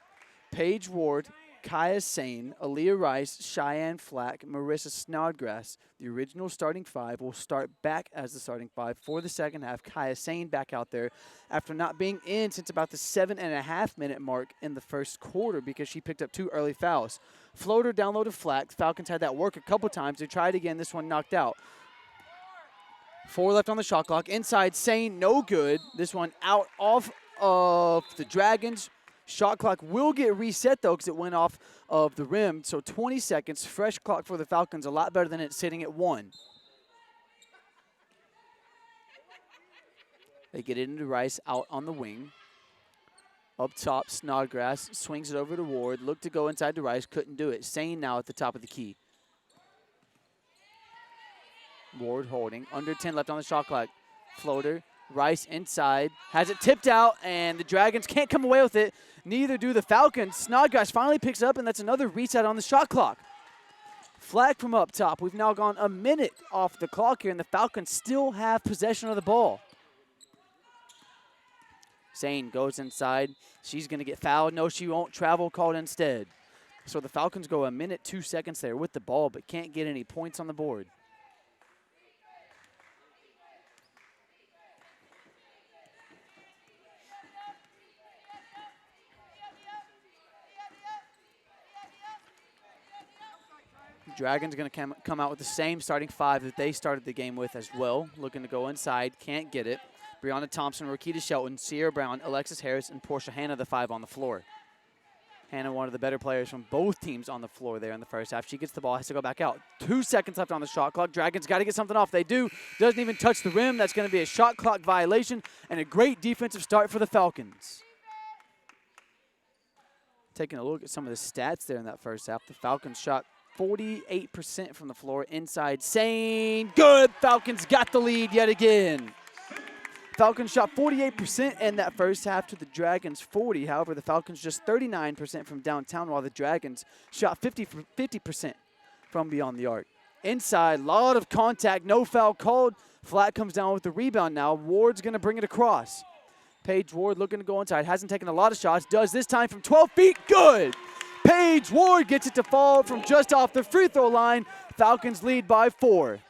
Paige Ward, Kaya Sane, Aaliyah Rice, Cheyenne Flack, Marissa Snodgrass, the original starting 5, will start back as the starting 5 for the second half. Kaya Sane back out there after not being in since about the 7.5-minute mark in the first quarter because she picked up 2 early fouls. Floater down low to Flack. Falcons had that work a couple times. They tried again. This one knocked out. 4 left on the shot clock. Inside, Sane, no good. This one out off of the Dragons. Shot clock will get reset, though, because it went off of the rim. So 20 seconds, fresh clock for the Falcons, a lot better than it sitting at 1. They get it into Rice out on the wing. Up top, Snodgrass swings it over to Ward. Looked to go inside to Rice, couldn't do it. Sane now at the top of the key. Ward holding. Under 10 left on the shot clock. Floater. Rice inside, has it tipped out, and the Dragons can't come away with it. Neither do the Falcons. Snodgrass finally picks up, and that's another reset on the shot clock. Flag from up top. We've now gone a minute off the clock here, and the Falcons still have possession of the ball. Sane goes inside. She's going to get fouled. No, she won't. Travel called instead. So the Falcons go a minute, 2 seconds there with the ball, but can't get any points on the board. Dragons going to come out with the same starting 5 that they started the game with as well. Looking to go inside, can't get it. Brianna Thompson, Rakita Shelton, Sierra Brown, Alexis Harris, and Portia Hanna, the 5 on the floor. Hanna, one of the better players from both teams on the floor there in the first half. She gets the ball, has to go back out. 2 seconds left on the shot clock. Dragons got to get something off. They do. Doesn't even touch the rim. That's going to be a shot clock violation and a great defensive start for the Falcons. Taking a look at some of the stats there in that first half. The Falcons shot 48% from the floor inside. Sane, good. Falcons got the lead yet again. Falcons shot 48% in that first half to the Dragons 40. However, the Falcons just 39% from downtown, while the Dragons shot 50% from beyond the arc. Inside, lot of contact, no foul called. Flat comes down with the rebound now. Ward's going to bring it across. Paige Ward looking to go inside. Hasn't taken a lot of shots. Does this time from 12 feet. Good. Paige Ward gets it to fall from just off the free throw line. Falcons lead by 4.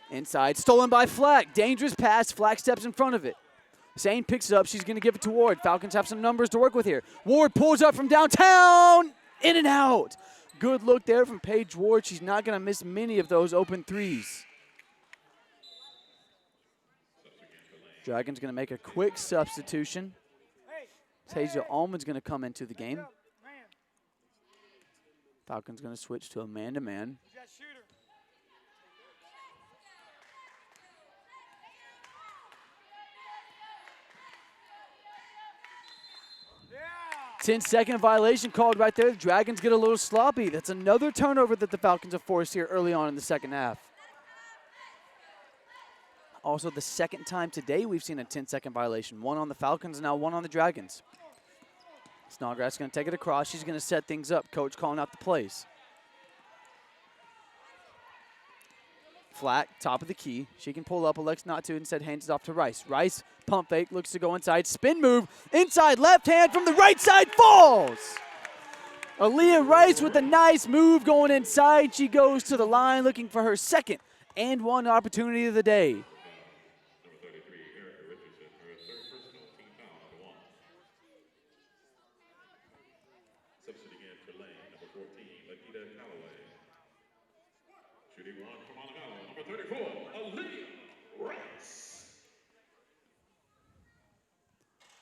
Inside, stolen by Flack. Dangerous pass. Flack steps in front of it. Sane picks it up. She's going to give it to Ward. Falcons have some numbers to work with here. Ward pulls up from downtown. In and out. Good look there from Paige Ward. She's not going to miss many of those open threes. Dragons going to make a quick substitution. Tasia Allman's going to come into the game. Falcons going to switch to a man-to-man. 10-second violation called right there. The Dragons get a little sloppy. That's another turnover that the Falcons have forced here early on in the second half. Also, the second time today we've seen a 10-second violation. One on the Falcons, now one on the Dragons. Snodgrass is going to take it across. She's going to set things up. Coach calling out the plays. Flat, top of the key. She can pull up, elects not to, instead hands it off to Rice. Rice, pump fake, looks to go inside. Spin move, inside left hand from the right side, falls. Aaliyah Rice with a nice move going inside. She goes to the line looking for her second and one opportunity of the day.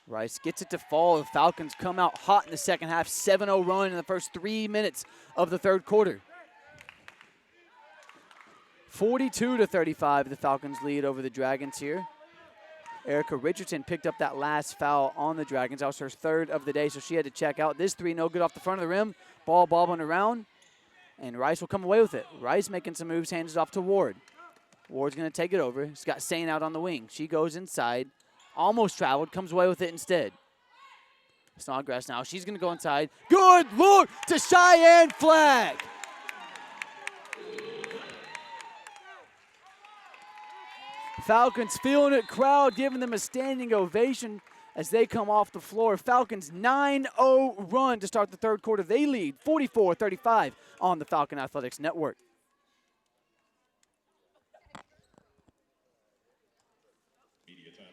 Rice gets it to fall. The Falcons come out hot in the second half. 7-0 run in the first 3 minutes of the third quarter. 42-35, the Falcons lead over the Dragons here. Erica Richardson picked up that last foul on the Dragons. That was her third of the day, so she had to check out. This three, no good off the front of the rim. Ball bobbing around, and Rice will come away with it. Rice making some moves, hands it off to Ward. Ward's going to take it over. He's got Sane out on the wing. She goes inside, almost traveled, comes away with it instead. Snodgrass now. She's going to go inside. Good look to Cheyenne Flag. Falcons feeling it, crowd giving them a standing ovation as they come off the floor. Falcons 9-0 run to start the third quarter. They lead 44-35 on the Falcon Athletics Network. Media timeout.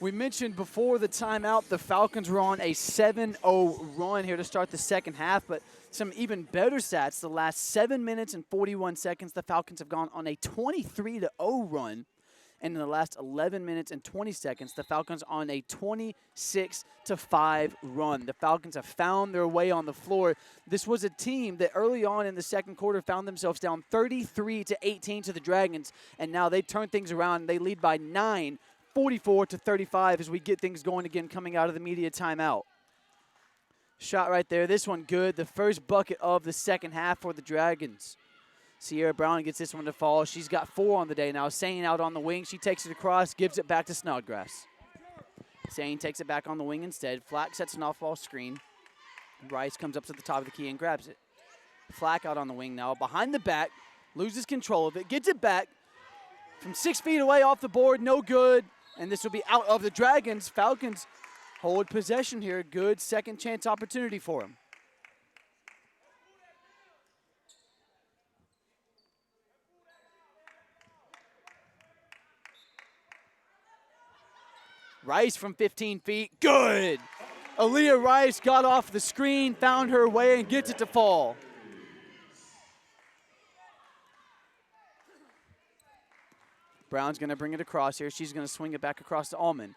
We mentioned before the timeout the Falcons were on a 7-0 run here to start the second half, but some even better stats. The last 7 minutes and 41 seconds, the Falcons have gone on a 23-0 run. And in the last 11 minutes and 20 seconds, the Falcons on a 26-5 run. The Falcons have found their way on the floor. This was a team that early on in the second quarter found themselves down 33-18 to the Dragons, and now they turn things around. They lead by 9, 44-35 as we get things going again coming out of the media timeout. Shot right there. This one good. The first bucket of the second half for the Dragons. Sierra Brown gets this one to fall. She's got 4 on the day now. Sane out on the wing. She takes it across, gives it back to Snodgrass. Sane takes it back on the wing instead. Flack sets an off-ball screen. Rice comes up to the top of the key and grabs it. Flack out on the wing now. Behind the back. Loses control of it. Gets it back. From 6 feet away off the board. No good. And this will be out of the Dragons. Falcons hold possession here. Good second chance opportunity for them. Rice from 15 feet. Good. Aaliyah Rice got off the screen, found her way, and gets it to fall. Brown's going to bring it across here. She's going to swing it back across to Allman.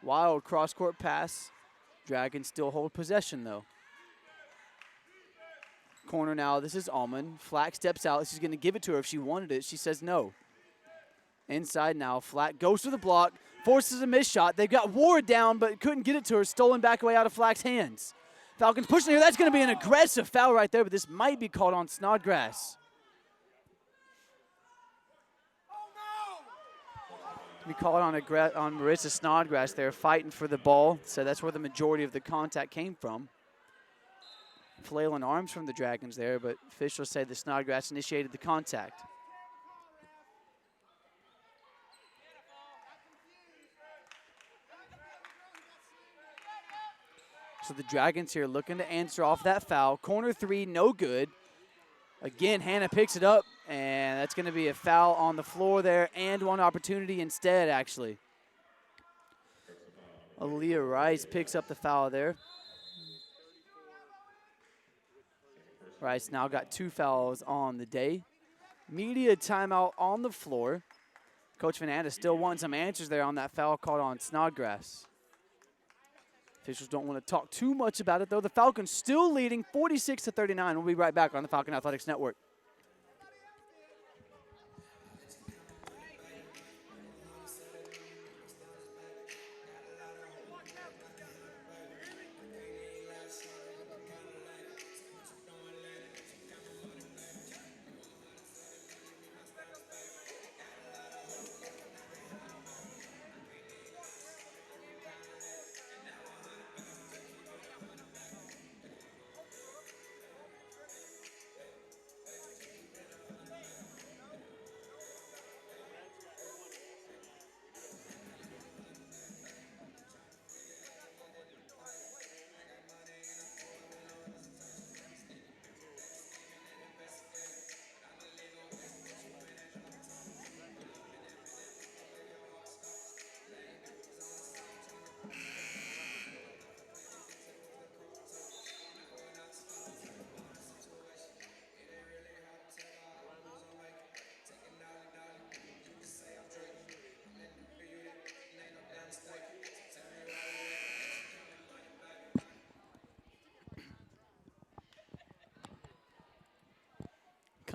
Wild cross-court pass. Dragons still hold possession, though. Corner now. This is Allman. Flack steps out. She's going to give it to her if she wanted it. She says no. Inside now. Flack goes to the block. Forces a miss shot. They've got Ward down, but couldn't get it to her. Stolen back away out of Flack's hands. Falcons pushing here. That's going to be an aggressive foul right there, but this might be called on Snodgrass. We call it on Marissa Snodgrass there, fighting for the ball. So that's where the majority of the contact came from. Flailing arms from the Dragons there, but officials say the Snodgrass initiated the contact. So the Dragons here looking to answer off that foul. Corner 3, no good. Again, Hannah picks it up, and that's going to be a foul on the floor there and one opportunity instead, actually. Aaliyah Rice picks up the foul there. Rice now got 2 fouls on the day. Media timeout on the floor. Coach Fernandez still wanting some answers there on that foul called on Snodgrass. Officials don't want to talk too much about it, though. The Falcons still leading 46-39. We'll be right back on the Falcon Athletics Network.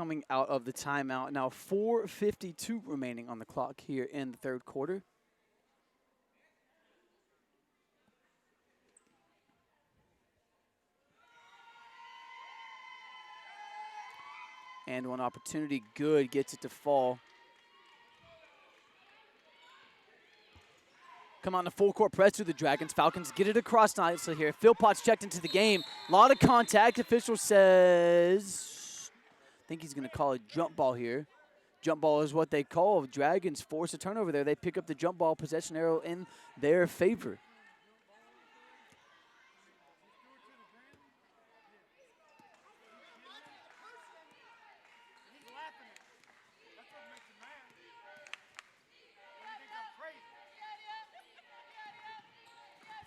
coming out of the timeout. Now 4:52 remaining on the clock here in the third quarter. And one opportunity, good, gets it to fall. Come on, the full court press through the Dragons. Falcons get it across nicely here. Philpott's checked into the game. A lot of contact. Official says, I think he's going to call a jump ball here. Jump ball is what they call. Dragons force a turnover there. They pick up the jump ball possession arrow in their favor.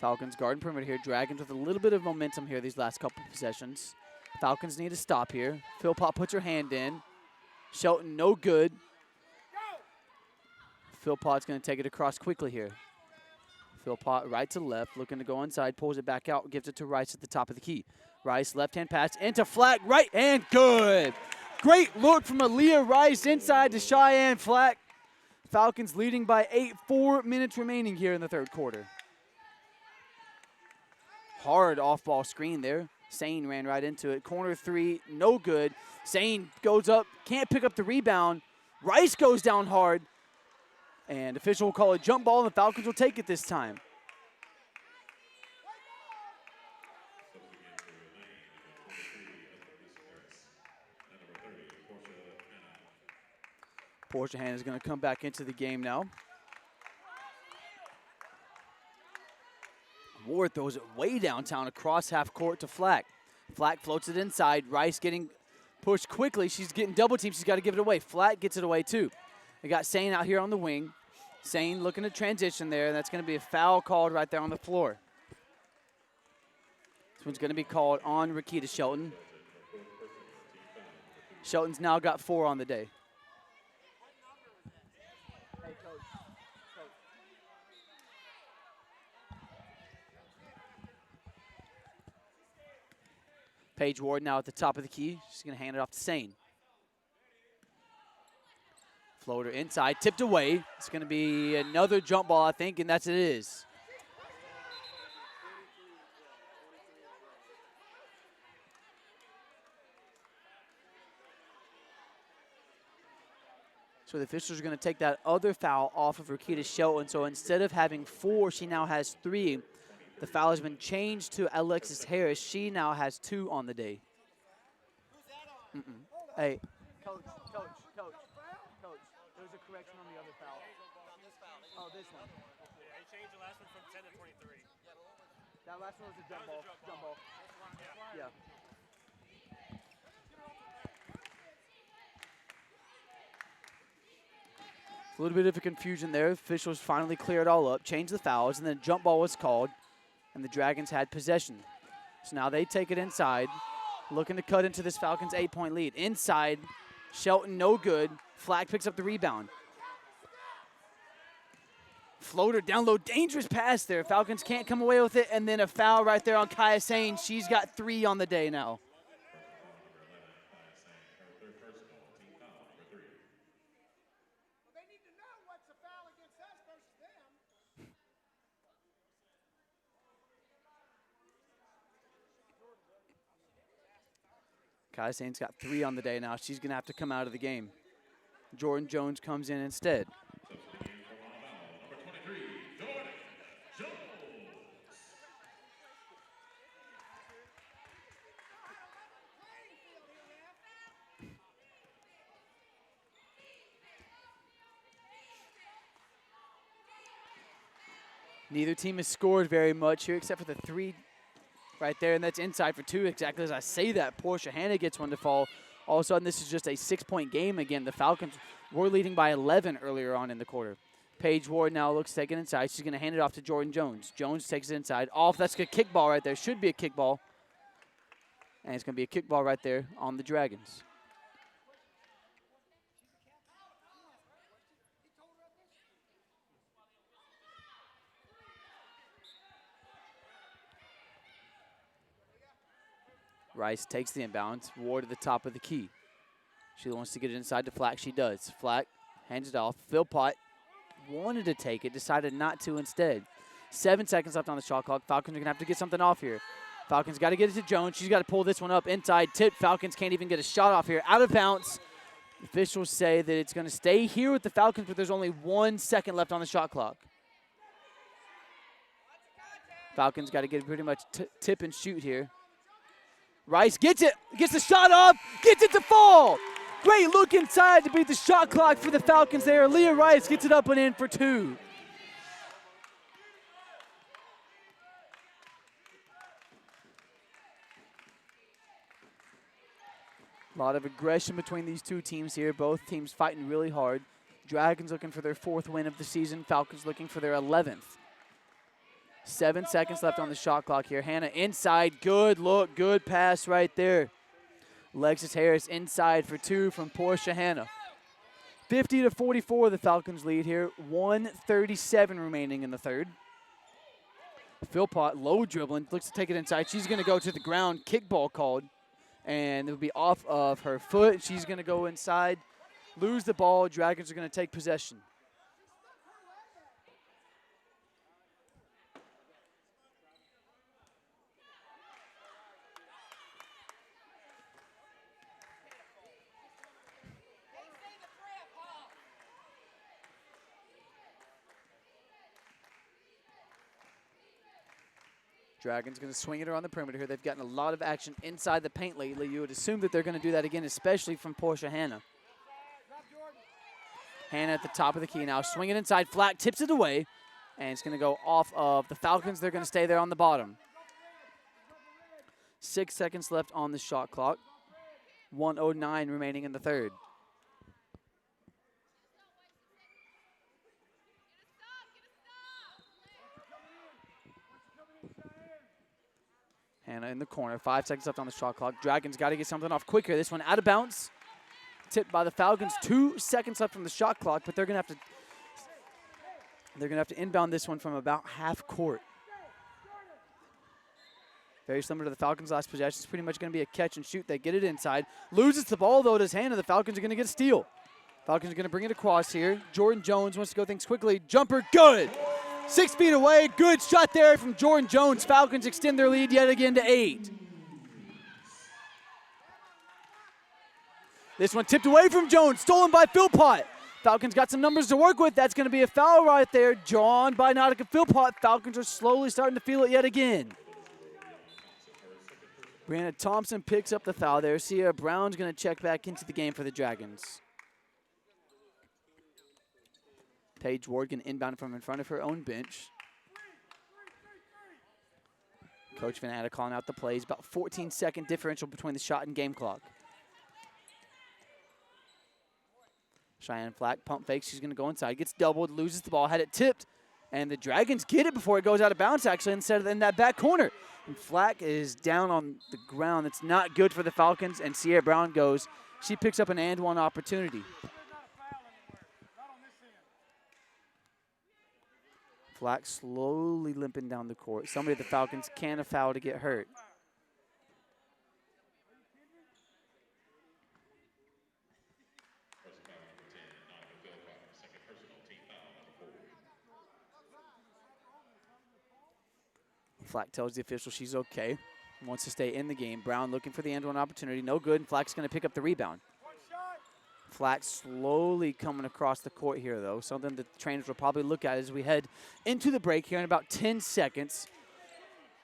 Falcons guarding perimeter here. Dragons with a little bit of momentum here these last couple possessions. Falcons need to stop here. Philpott puts her hand in. Shelton, no good. Philpott's going to take it across quickly here. Philpott right to left, looking to go inside, pulls it back out, gives it to Rice at the top of the key. Rice, left-hand pass into Flack, right hand, good. Great look from Aaliyah Rice inside to Cheyenne Flack. Falcons leading by 8, 4 minutes remaining here in the third quarter. Hard off-ball screen there. Sane ran right into it. Corner three, no good. Sane goes up, can't pick up the rebound. Rice goes down hard. And official will call a jump ball, and the Falcons will take it this time. Portia Hannah is going to come back into the game now. Ward throws it way downtown across half court to Flack. Flack floats it inside. Rice getting pushed quickly. She's getting double teamed. She's got to give it away. Flack gets it away too. They got Sane out here on the wing. Sane looking to transition there. That's going to be a foul called right there on the floor. This one's going to be called on Rakita Shelton. Shelton's now got 4 on the day. Paige Ward now at the top of the key. She's going to hand it off to Sane. Floater inside, tipped away. It's going to be another jump ball, I think, and that's it is. So the officials are going to take that other foul off of Rakita Shelton. So instead of having 4, she now has 3. The foul has been changed to Alexis Harris. She now has 2 on the day. Hey, coach. There's a correction on the other foul. Oh, this one. Yeah, he changed the last one from 10 to 23. That last one was a jump ball. Yeah. A little bit of a confusion there. Officials finally cleared it all up, changed the fouls, and then jump ball was called, and the Dragons had possession. So now they take it inside, looking to cut into this Falcons 8-point lead. Inside, Shelton no good. Flag picks up the rebound. Floater down low, dangerous pass there. Falcons can't come away with it, and then a foul right there on Kaya Sane. She's got 3 on the day now. Kaya Sane's got 3 on the day now. She's going to have to come out of the game. Jordan Jones comes in instead. Neither team has scored very much here except for the 3 right there, and that's inside for 2. Exactly as I say that, Portia Hannah gets one to fall. All of a sudden, this is just a 6-point game again. The Falcons were leading by 11 earlier on in the quarter. Paige Ward now looks taken inside. She's going to hand it off to Jordan Jones. Jones takes it inside. Off. That's a kickball right there. Should be a kickball. And it's going to be a kickball right there on the Dragons. Rice takes the inbounds. Ward at the top of the key. She wants to get it inside to Flack. She does. Flack hands it off. Philpott wanted to take it, decided not to instead. 7 seconds left on the shot clock. Falcons are going to have to get something off here. Falcons got to get it to Jones. She's got to pull this one up inside. Tip. Falcons can't even get a shot off here. Out of bounds. Officials say that it's going to stay here with the Falcons, but there's only 1 second left on the shot clock. Falcons got to get pretty much tip and shoot here. Rice gets it, gets the shot off, gets it to fall. Great look inside to beat the shot clock for the Falcons there. Leah Rice gets it up and in for 2. A lot of aggression between these two teams here. Both teams fighting really hard. Dragons looking for their 4th win of the season. Falcons looking for their 11th. 7 seconds left on the shot clock here. Hannah inside. Good look. Good pass right there. Alexis Harris inside for 2 from Portia Hannah. 50-44, the Falcons lead here. 1:37 remaining in the third. Philpott low dribbling. Looks to take it inside. She's going to go to the ground. Kickball called. And it'll be off of her foot. She's going to go inside, lose the ball. Dragons are going to take possession. Dragons going to swing it around the perimeter here. They've gotten a lot of action inside the paint lately. You would assume that they're going to do that again, especially from Portia Hannah. Hannah at the top of the key now. Swinging inside. Flack tips it away. And it's going to go off of the Falcons. They're going to stay there on the bottom. 6 seconds left on the shot clock. 1:09 remaining in the third. Hannah in the corner. 5 seconds left on the shot clock. Dragons got to get something off quicker. This one out of bounds. Tipped by the Falcons. 2 seconds left from the shot clock, but they're gonna have to inbound this one from about half court. Very similar to the Falcons' last possession. It's pretty much going to be a catch and shoot. They get it inside. Loses the ball, though, to Hannah. The Falcons are going to get a steal. Falcons are going to bring it across here. Jordan Jones wants to go things quickly. Jumper, good. 6 feet away. Good shot there from Jordan Jones. Falcons extend their lead yet again to 8. This one tipped away from Jones. Stolen by Philpott. Falcons got some numbers to work with. That's going to be a foul right there. Drawn by Nautica Philpott. Falcons are slowly starting to feel it yet again. Brianna Thompson picks up the foul there. Sierra Brown's going to check back into the game for the Dragons. Paige Ward can inbound from in front of her own bench. Coach Van Atta calling out the plays. About 14-second differential between the shot and game clock. Cheyenne Flack pump fakes. She's going to go inside. Gets doubled, loses the ball, had it tipped. And the Dragons get it before it goes out of bounds, actually, instead of in that back corner. And Flack is down on the ground. That's not good for the Falcons. And Sierra Brown goes. She picks up an and one opportunity. Flack slowly limping down the court. Somebody at the Falcons can foul to get hurt. Flack tells the official she's okay. Wants to stay in the game. Brown looking for the end one opportunity. No good, and Flack's going to pick up the rebound. Flack slowly coming across the court here, though. Something that the trainers will probably look at as we head into the break here in about 10 seconds.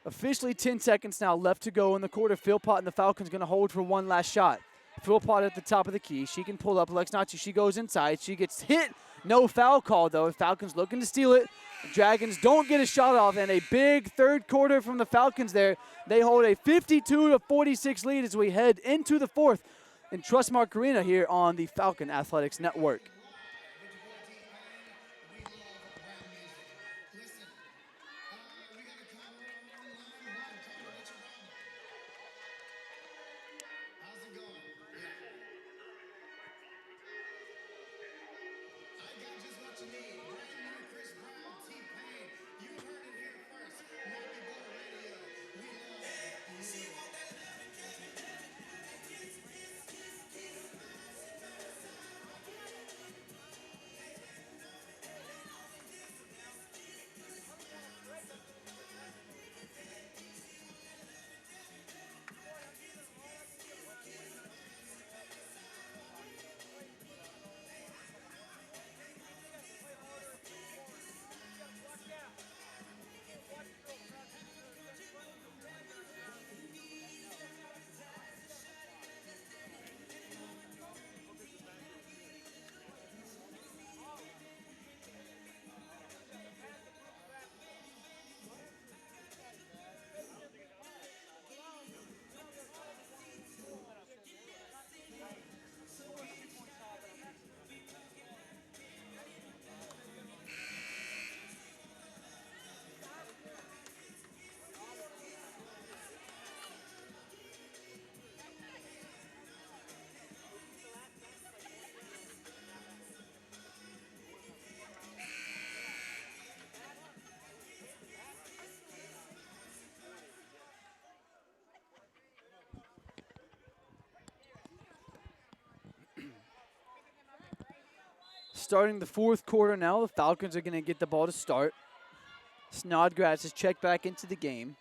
Officially 10 seconds now left to go in the quarter. Philpott and the Falcons going to hold for one last shot. Philpott at the top of the key. She can pull up. Lex Nachi, she goes inside. She gets hit. No foul call, though. Falcons looking to steal it. Dragons don't get a shot off, and a big third quarter from the Falcons there. They hold a 52-46 lead as we head into the fourth in Trustmark Arena here on the Falcon Athletics Network. Starting the fourth quarter now, the Falcons are going to get the ball to start. Snodgrass is checked back into the game.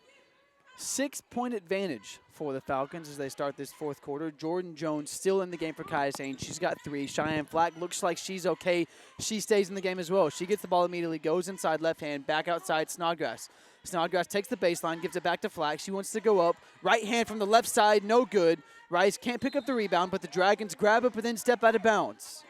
6-point advantage for the Falcons as they start this fourth quarter. Jordan Jones still in the game for Kaya Sane. She's got 3. Cheyenne Flack looks like she's okay. She stays in the game as well. She gets the ball immediately, goes inside left hand, back outside Snodgrass. Snodgrass takes the baseline, gives it back to Flack. She wants to go up. Right hand from the left side, no good. Rice can't pick up the rebound, but the Dragons grab it but then step out of bounds.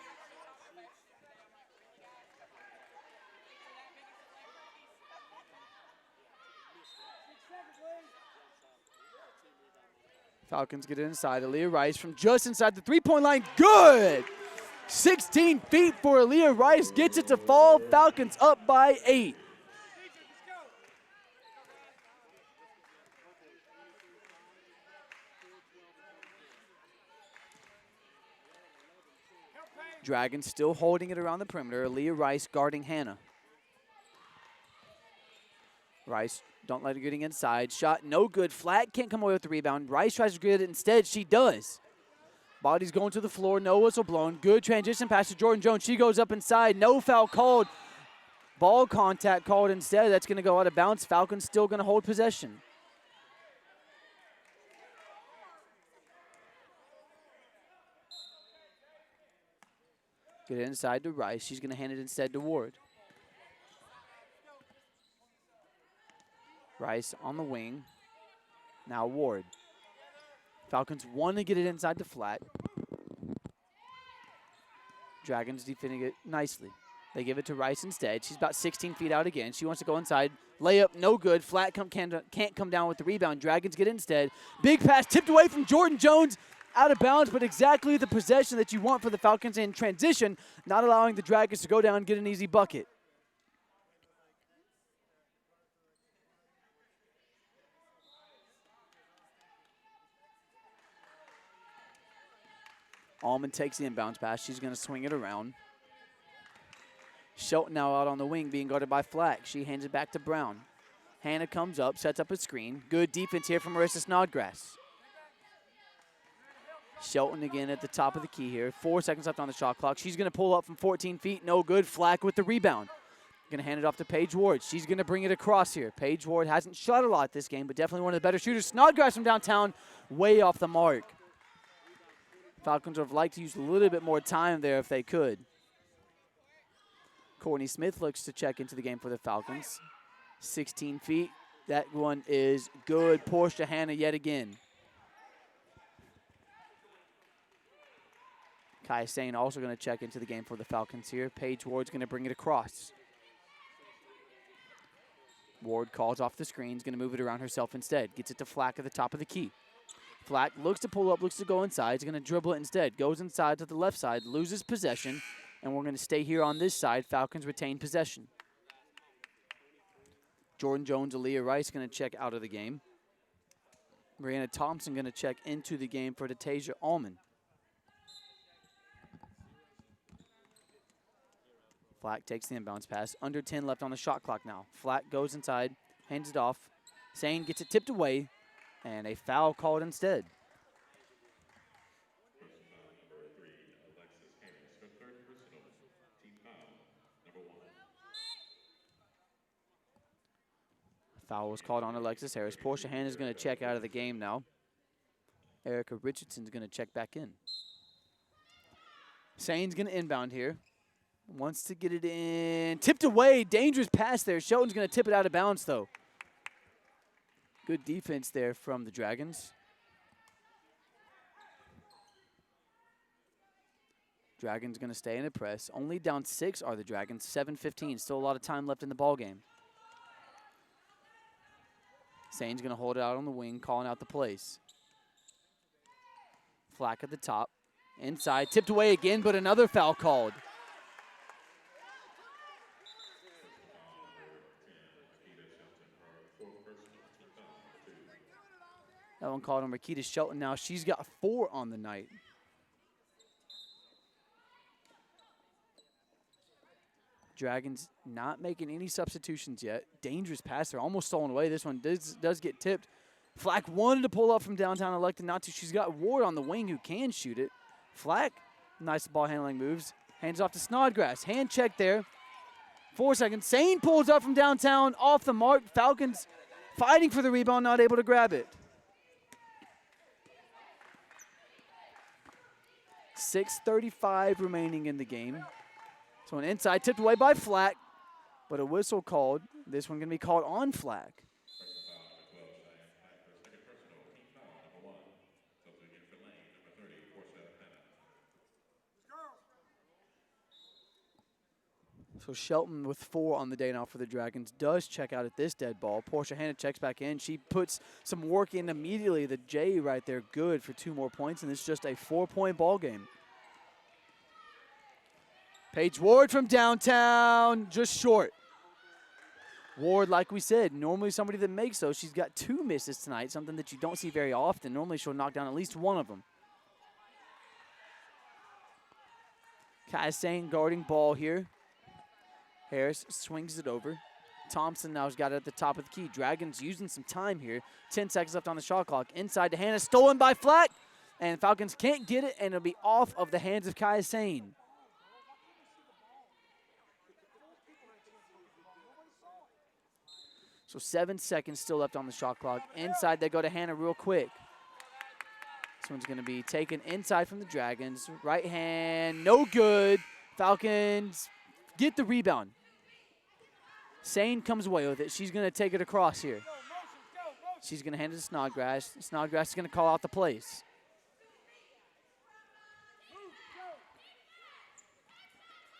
Falcons get it inside. Aaliyah Rice from just inside the three-point line. Good! 16 feet for Aaliyah Rice. Gets it to fall. Falcons up by 8. Dragons still holding it around the perimeter. Aaliyah Rice guarding Hannah. Rice, don't let her getting inside. Shot no good. Flat can't come away with the rebound. Rice tries to get it instead. She does. Body's going to the floor. No whistle blown. Good transition pass to Jordan Jones. She goes up inside. No foul called. Ball contact called instead. That's going to go out of bounds. Falcons still going to hold possession. Get it inside to Rice. She's going to hand it instead to Ward. Rice on the wing. Now Ward. Falcons want to get it inside to Flat. Dragons defending it nicely. They give it to Rice instead. She's about 16 feet out again. She wants to go inside. Layup, no good. Flat can't come down with the rebound. Dragons get it instead. Big pass tipped away from Jordan Jones. Out of bounds, but exactly the possession that you want for the Falcons in transition, not allowing the Dragons to go down and get an easy bucket. Allman takes the inbounds pass. She's going to swing it around. Shelton now out on the wing being guarded by Flack. She hands it back to Brown. Hannah comes up, sets up a screen. Good defense here from Marissa Snodgrass. Shelton again at the top of the key here. 4 seconds left on the shot clock. She's going to pull up from 14 feet. No good. Flack with the rebound. Going to hand it off to Paige Ward. She's going to bring it across here. Paige Ward hasn't shot a lot this game, but definitely one of the better shooters. Snodgrass from downtown, way off the mark. Falcons would have liked to use a little bit more time there if they could. Courtney Smith looks to check into the game for the Falcons. 16 feet. That one is good. Portia Hannah yet again. Kai Sane also going to check into the game for the Falcons here. Paige Ward's going to bring it across. Ward calls off the screens, going to move it around herself instead. Gets it to Flack at the top of the key. Flack looks to pull up, looks to go inside. He's going to dribble it instead. Goes inside to the left side, loses possession, and we're going to stay here on this side. Falcons retain possession. Jordan Jones, Aaliyah Rice going to check out of the game. Brianna Thompson going to check into the game for Detasia Allman. Flack takes the inbounds pass. Under 10 left on the shot clock now. Flack goes inside, hands it off. Sane gets it tipped away, and a foul called instead. Foul was called on Alexis Harris. Portia Hannah is going to check out of the game now. Erica Richardson is going to check back in. Sane's going to inbound here. Wants to get it in. Tipped away. Dangerous pass there. Shelton's going to tip it out of bounds, though. Good defense there from the Dragons. Dragons going to stay in a press. Only down 6 are the Dragons. 7:15. Still a lot of time left in the ball game. Sane's going to hold it out on the wing, calling out the plays. Flack at the top. Inside. Tipped away again, but another foul called. That one called on Rakita Shelton. Now she's got 4 on the night. Dragons not making any substitutions yet. Dangerous pass there, almost stolen away. This one does get tipped. Flack wanted to pull up from downtown, elected not to. She's got Ward on the wing who can shoot it. Flack, nice ball handling moves. Hands off to Snodgrass. Hand check there. 4 seconds. Sane pulls up from downtown, off the mark. Falcons fighting for the rebound, not able to grab it. 6:35 remaining in the game. So an inside tipped away by Flack, but a whistle called. This one going to be called on Flack. So Shelton with 4 on the day now for the Dragons does check out at this dead ball. Portia Hanna checks back in. She puts some work in immediately. The J right there good for 2 more points, and it's just a 4-point ball game. Paige Ward from downtown, just short. Ward, like we said, normally somebody that makes those. She's got 2 misses tonight, something that you don't see very often. Normally she'll knock down at least one of them. Kai Sane guarding ball here. Harris swings it over. Thompson now has got it at the top of the key. Dragons using some time here. 10 seconds left on the shot clock. Inside to Hannah, stolen by Flack. And Falcons can't get it, and it'll be off of the hands of Kai Sane. So 7 seconds still left on the shot clock. Inside, they go to Hannah real quick. This one's going to be taken inside from the Dragons. Right hand, no good. Falcons get the rebound. Sane comes away with it. She's going to take it across here. She's going to hand it to Snodgrass. Snodgrass is going to call out the plays.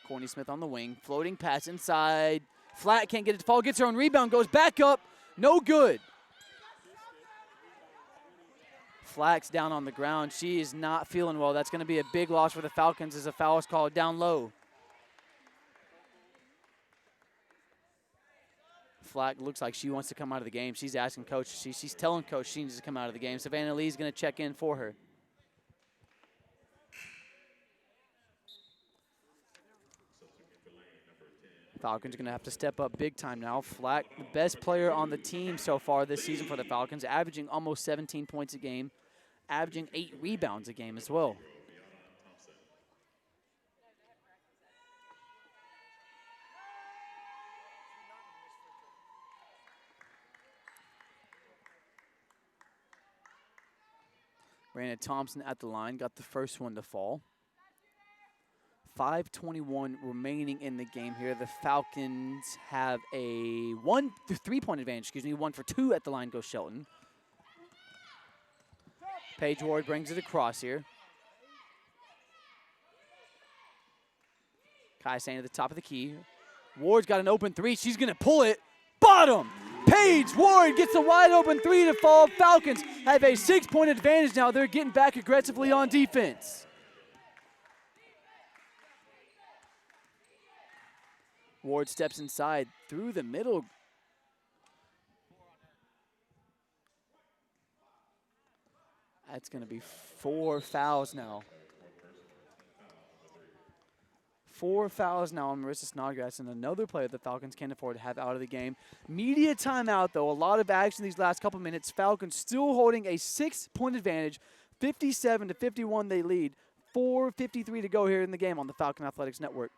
Courtney Smith on the wing. Floating pass inside. Flat can't get it to fall. Gets her own rebound. Goes back up. No good. Flack's down on the ground. She is not feeling well. That's going to be a big loss for the Falcons as a foul is called down low. Flack looks like she wants to come out of the game. She's asking Coach. She's telling Coach she needs to come out of the game. Savannah Lee's going to check in for her. Falcons are going to have to step up big time now. Flack, the best player on the team so far this season for the Falcons, averaging almost 17 points a game, averaging 8 rebounds a game as well. Brandon Thompson at the line, got the first one to fall. 5:21 remaining in the game here. The Falcons have a 3-point advantage, 1 for 2 at the line goes Shelton. Paige Ward brings it across here. Kai Sane at the top of the key. Ward's got an open 3. She's going to pull it. Bottom! Paige Ward gets a wide open 3 to fall. Falcons have a 6-point advantage now. They're getting back aggressively on defense. Ward steps inside through the middle. That's going to be 4 fouls now. 4 fouls now on Marissa Snodgrass, and another player the Falcons can't afford to have out of the game. Media timeout, though. A lot of action these last couple minutes. Falcons still holding a 6-point advantage. 57-51 they lead. 4:53 to go here in the game on the Falcon Athletics Network.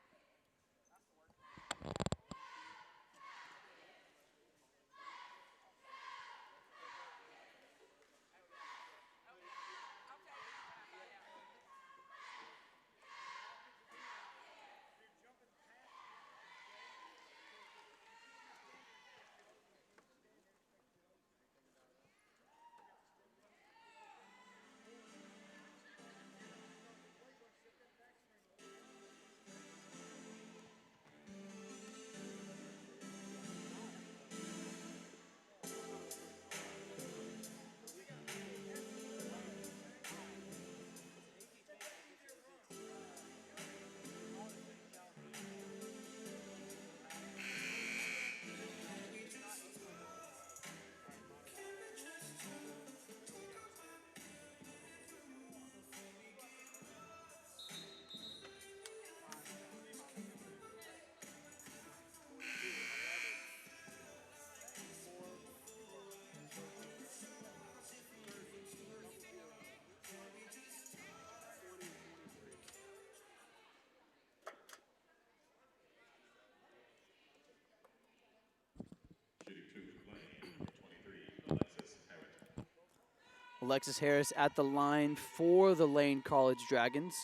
Alexis Harris at the line for the Lane College Dragons.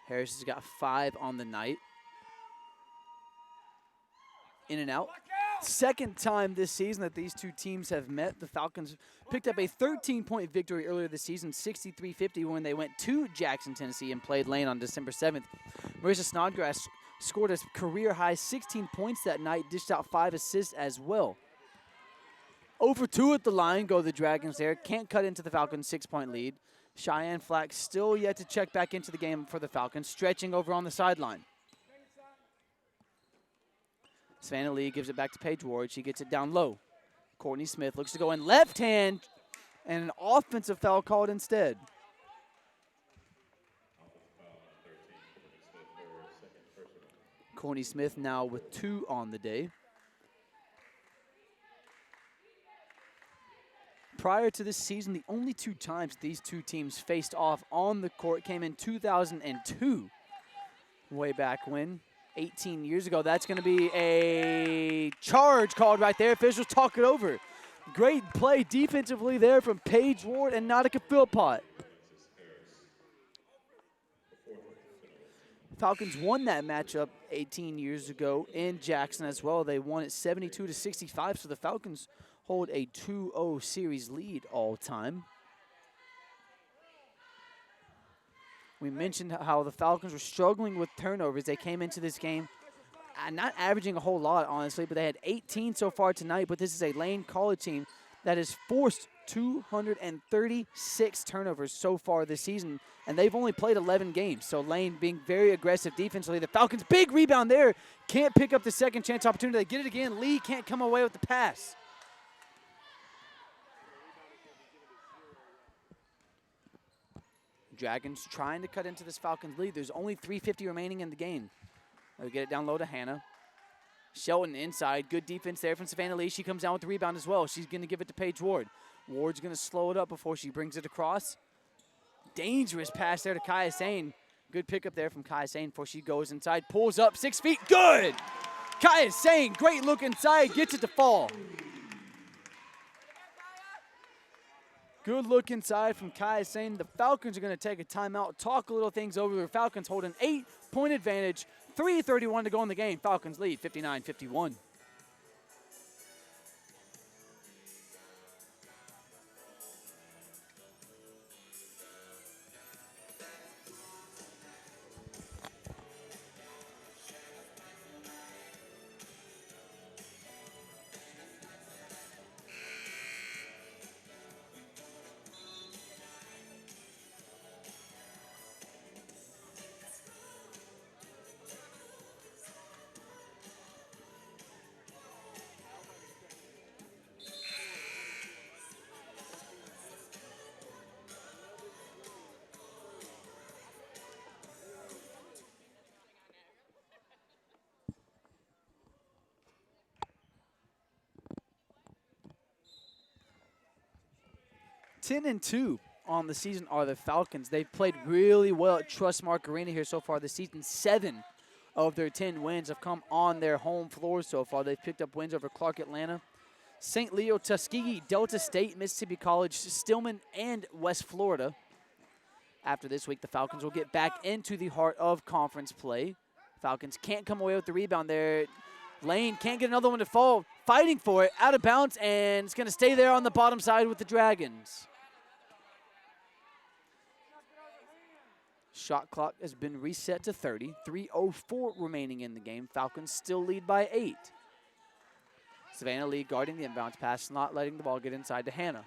Harris has got 5 on the night. In and out. Second time this season that these two teams have met. The Falcons picked up a 13-point victory earlier this season, 63-50, when they went to Jackson, Tennessee, and played Lane on December 7th. Marissa Snodgrass scored a career-high 16 points that night, dished out 5 assists as well. 0-for-2 at the line go the Dragons there. Can't cut into the Falcons' 6-point lead. Cheyenne Flack still yet to check back into the game for the Falcons, stretching over on the sideline. Savannah Lee gives it back to Paige Ward. She gets it down low. Courtney Smith looks to go in left hand, and an offensive foul called instead. Courtney Smith now with 2 on the day. Prior to this season, the only 2 times these two teams faced off on the court came in 2002, way back when. 18 years ago. That's going to be a charge called right there. Officials talk it over. Great play defensively there from Paige Ward and Nautica Philpott. Falcons won that matchup 18 years ago in Jackson as well. They won it 72-65, so the Falcons hold a 2-0 series lead all time. We mentioned how the Falcons were struggling with turnovers. They came into this game not averaging a whole lot, honestly, but they had 18 so far tonight. But this is a Lane College team that has forced 236 turnovers so far this season, and they've only played 11 games. So Lane being very aggressive defensively. The Falcons, big rebound there. Can't pick up the second chance opportunity. They get it again. Lee can't come away with the pass. Dragons trying to cut into this Falcons lead. There's only 3:50 remaining in the game. They'll get it down low to Hannah. Shelton inside. Good defense there from Savannah Lee. She comes down with the rebound as well. She's going to give it to Paige Ward. Ward's going to slow it up before she brings it across. Dangerous pass there to Kaya Sane. Good pickup there from Kaya Sane before she goes inside. Pulls up 6 feet. Good! Kaya Sane, great look inside. Gets it to fall. Good look inside from Kaya Sane. The Falcons are going to take a timeout, talk a little things over. The Falcons hold an 8-point advantage. 3:31 to go in the game. Falcons lead 59-51. Ten and 2 on the season are the Falcons. They've played really well at Trustmark Arena here so far this season. 7 of their 10 wins have come on their home floor so far. They've picked up wins over Clark Atlanta, St. Leo, Tuskegee, Delta State, Mississippi College, Stillman, and West Florida. After this week, the Falcons will get back into the heart of conference play. Falcons can't come away with the rebound there. Lane can't get another one to fall. Fighting for it, out of bounds, and it's going to stay there on the bottom side with the Dragons. Shot clock has been reset to 30. 3:04 remaining in the game. Falcons still lead by 8. Savannah Lee guarding the inbounds pass, not letting the ball get inside to Hannah.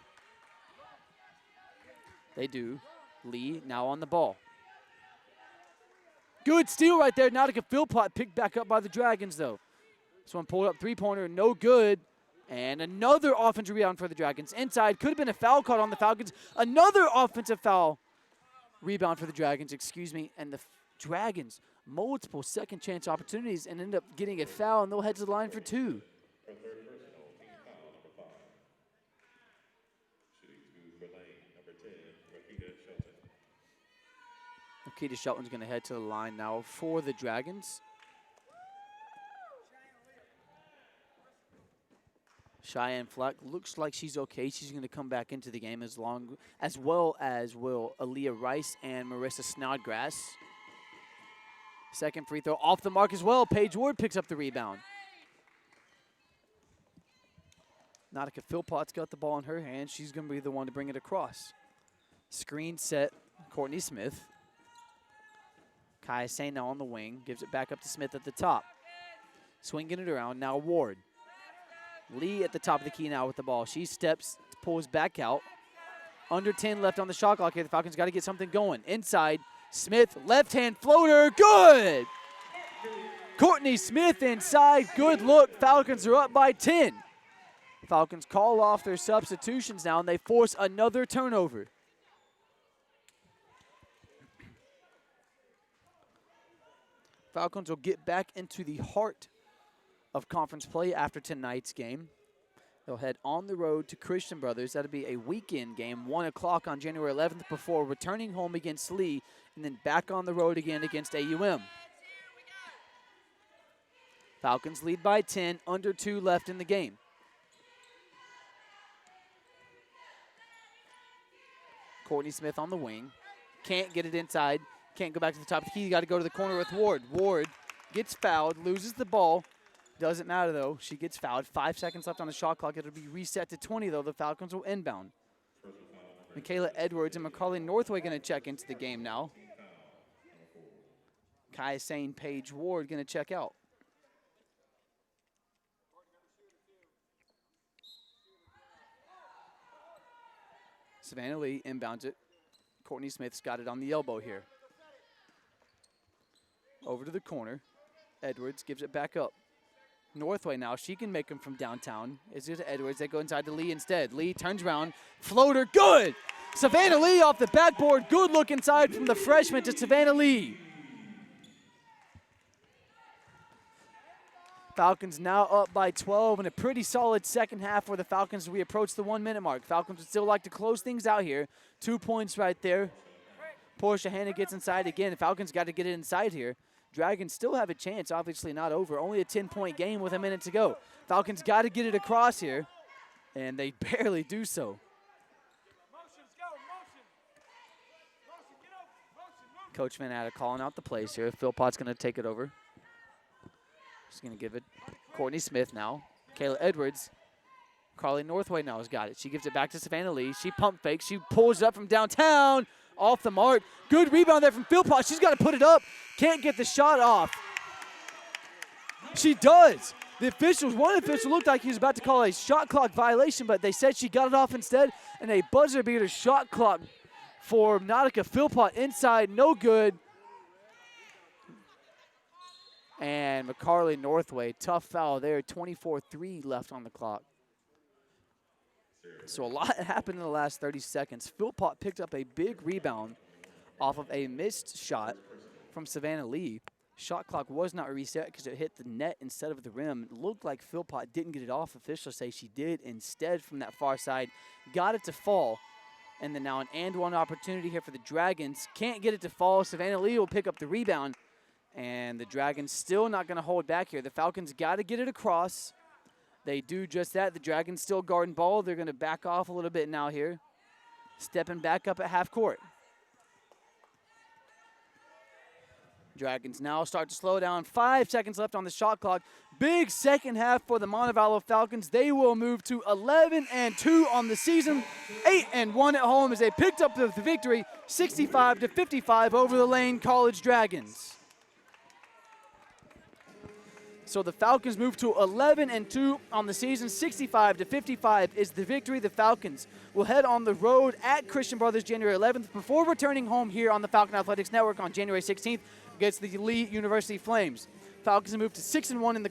They do. Lee now on the ball. Good steal right there. Nautica Philpott picked back up by the Dragons, though. This one pulled up three-pointer, no good. And another offensive rebound for the Dragons. Inside, could have been a foul caught on the Falcons. Another offensive foul. Rebound for the Dragons, excuse me. And the Dragons, multiple second chance opportunities and end up getting a foul, and they'll head to the line for 2. For third personal, team foul number 5. Shooting 2 for Lane, number 10, Rakita Shelton. Rakita Shelton's going to head to the line now for the Dragons. Cheyenne Fleck looks like she's okay. She's going to come back into the game as well as will Aaliyah Rice and Marissa Snodgrass. Second free throw off the mark as well. Paige Ward picks up the rebound. Nautica Philpott's got the ball in her hand. She's going to be the one to bring it across. Screen set, Courtney Smith. Kaya Sain now on the wing. Gives it back up to Smith at the top. Swinging it around, now Ward. Lee at the top of the key now with the ball. She steps, pulls back out. Under 10 left on the shot clock here. The Falcons got to get something going. Inside, Smith, left-hand floater, good! Courtney Smith inside, good look. Falcons are up by 10. Falcons call off their substitutions now, and they force another turnover. Falcons will get back into the heart of conference play after tonight's game. They'll head on the road to Christian Brothers. That'll be a weekend game, 1 o'clock on January 11th, before returning home against Lee, and then back on the road again against AUM. Falcons lead by 10, under 2 left in the game. Courtney Smith on the wing. Can't get it inside. Can't go back to the top of the key. You got to go to the corner with Ward. Ward gets fouled, loses the ball. Doesn't matter, though. She gets fouled. 5 seconds left on the shot clock. It'll be reset to 20, though. The Falcons will inbound. Michaela Edwards and Macaulay Northway going to check into the game now. Kaya Sain, Paige Ward going to check out. Savannah Lee inbounds it. Courtney Smith's got it on the elbow here. Over to the corner. Edwards gives it back up. Northway now, she can make them from downtown. It's just Edwards. They go inside to Lee instead. Lee turns around. Floater, good! Savannah Lee off the backboard. Good look inside from the freshman to Savannah Lee. Falcons now up by 12 and a pretty solid second half where the Falcons, we approach the 1 minute mark. Falcons would still like to close things out here. 2 points right there. Portia Hanna gets inside again. The Falcons got to get it inside here. Dragons still have a chance, obviously not over. Only a 10-point game with a minute to go. Falcons got to get it across here, and they barely do so. Coach Van Atta calling out the plays here. Philpott's going to take it over. She's going to give it Courtney Smith now. Kayla Edwards. Carly Northway now has got it. She gives it back to Savannah Lee. She pump fakes. She pulls it up from downtown. Off the mark. Good rebound there from Philpott. She's got to put it up. Can't get the shot off. She does. The officials, one official looked like he was about to call a shot clock violation, but they said she got it off instead, and a buzzer beater shot clock for Nautica Philpott inside, no good. And McCarley Northway, tough foul there, 24-3 left on the clock. So a lot happened in the last 30 seconds. Philpott picked up a big rebound off of a missed shot from Savannah Lee. Shot clock was not reset because it hit the net instead of the rim. It looked like Philpott didn't get it off. Officials say she did instead from that far side. Got it to fall. And then now an and-one opportunity here for the Dragons. Can't get it to fall. Savannah Lee will pick up the rebound. And the Dragons still not going to hold back here. The Falcons got to get it across. They do just that. The Dragons still guarding ball. They're going to back off a little bit now here. Stepping back up at half court. Dragons now start to slow down. 5 seconds left on the shot clock. Big second half for the Montevallo Falcons. They will move to 11-2 on the season. 8-1 at home as they picked up the victory, 65-55 over the Lane College Dragons. So the Falcons move to 11-2 on the season. 65-55 is the victory. The Falcons will head on the road at Christian Brothers January 11th before returning home here on the Falcon Athletics Network on January 16th against the Lee University Flames. Falcons move to 6-1 in the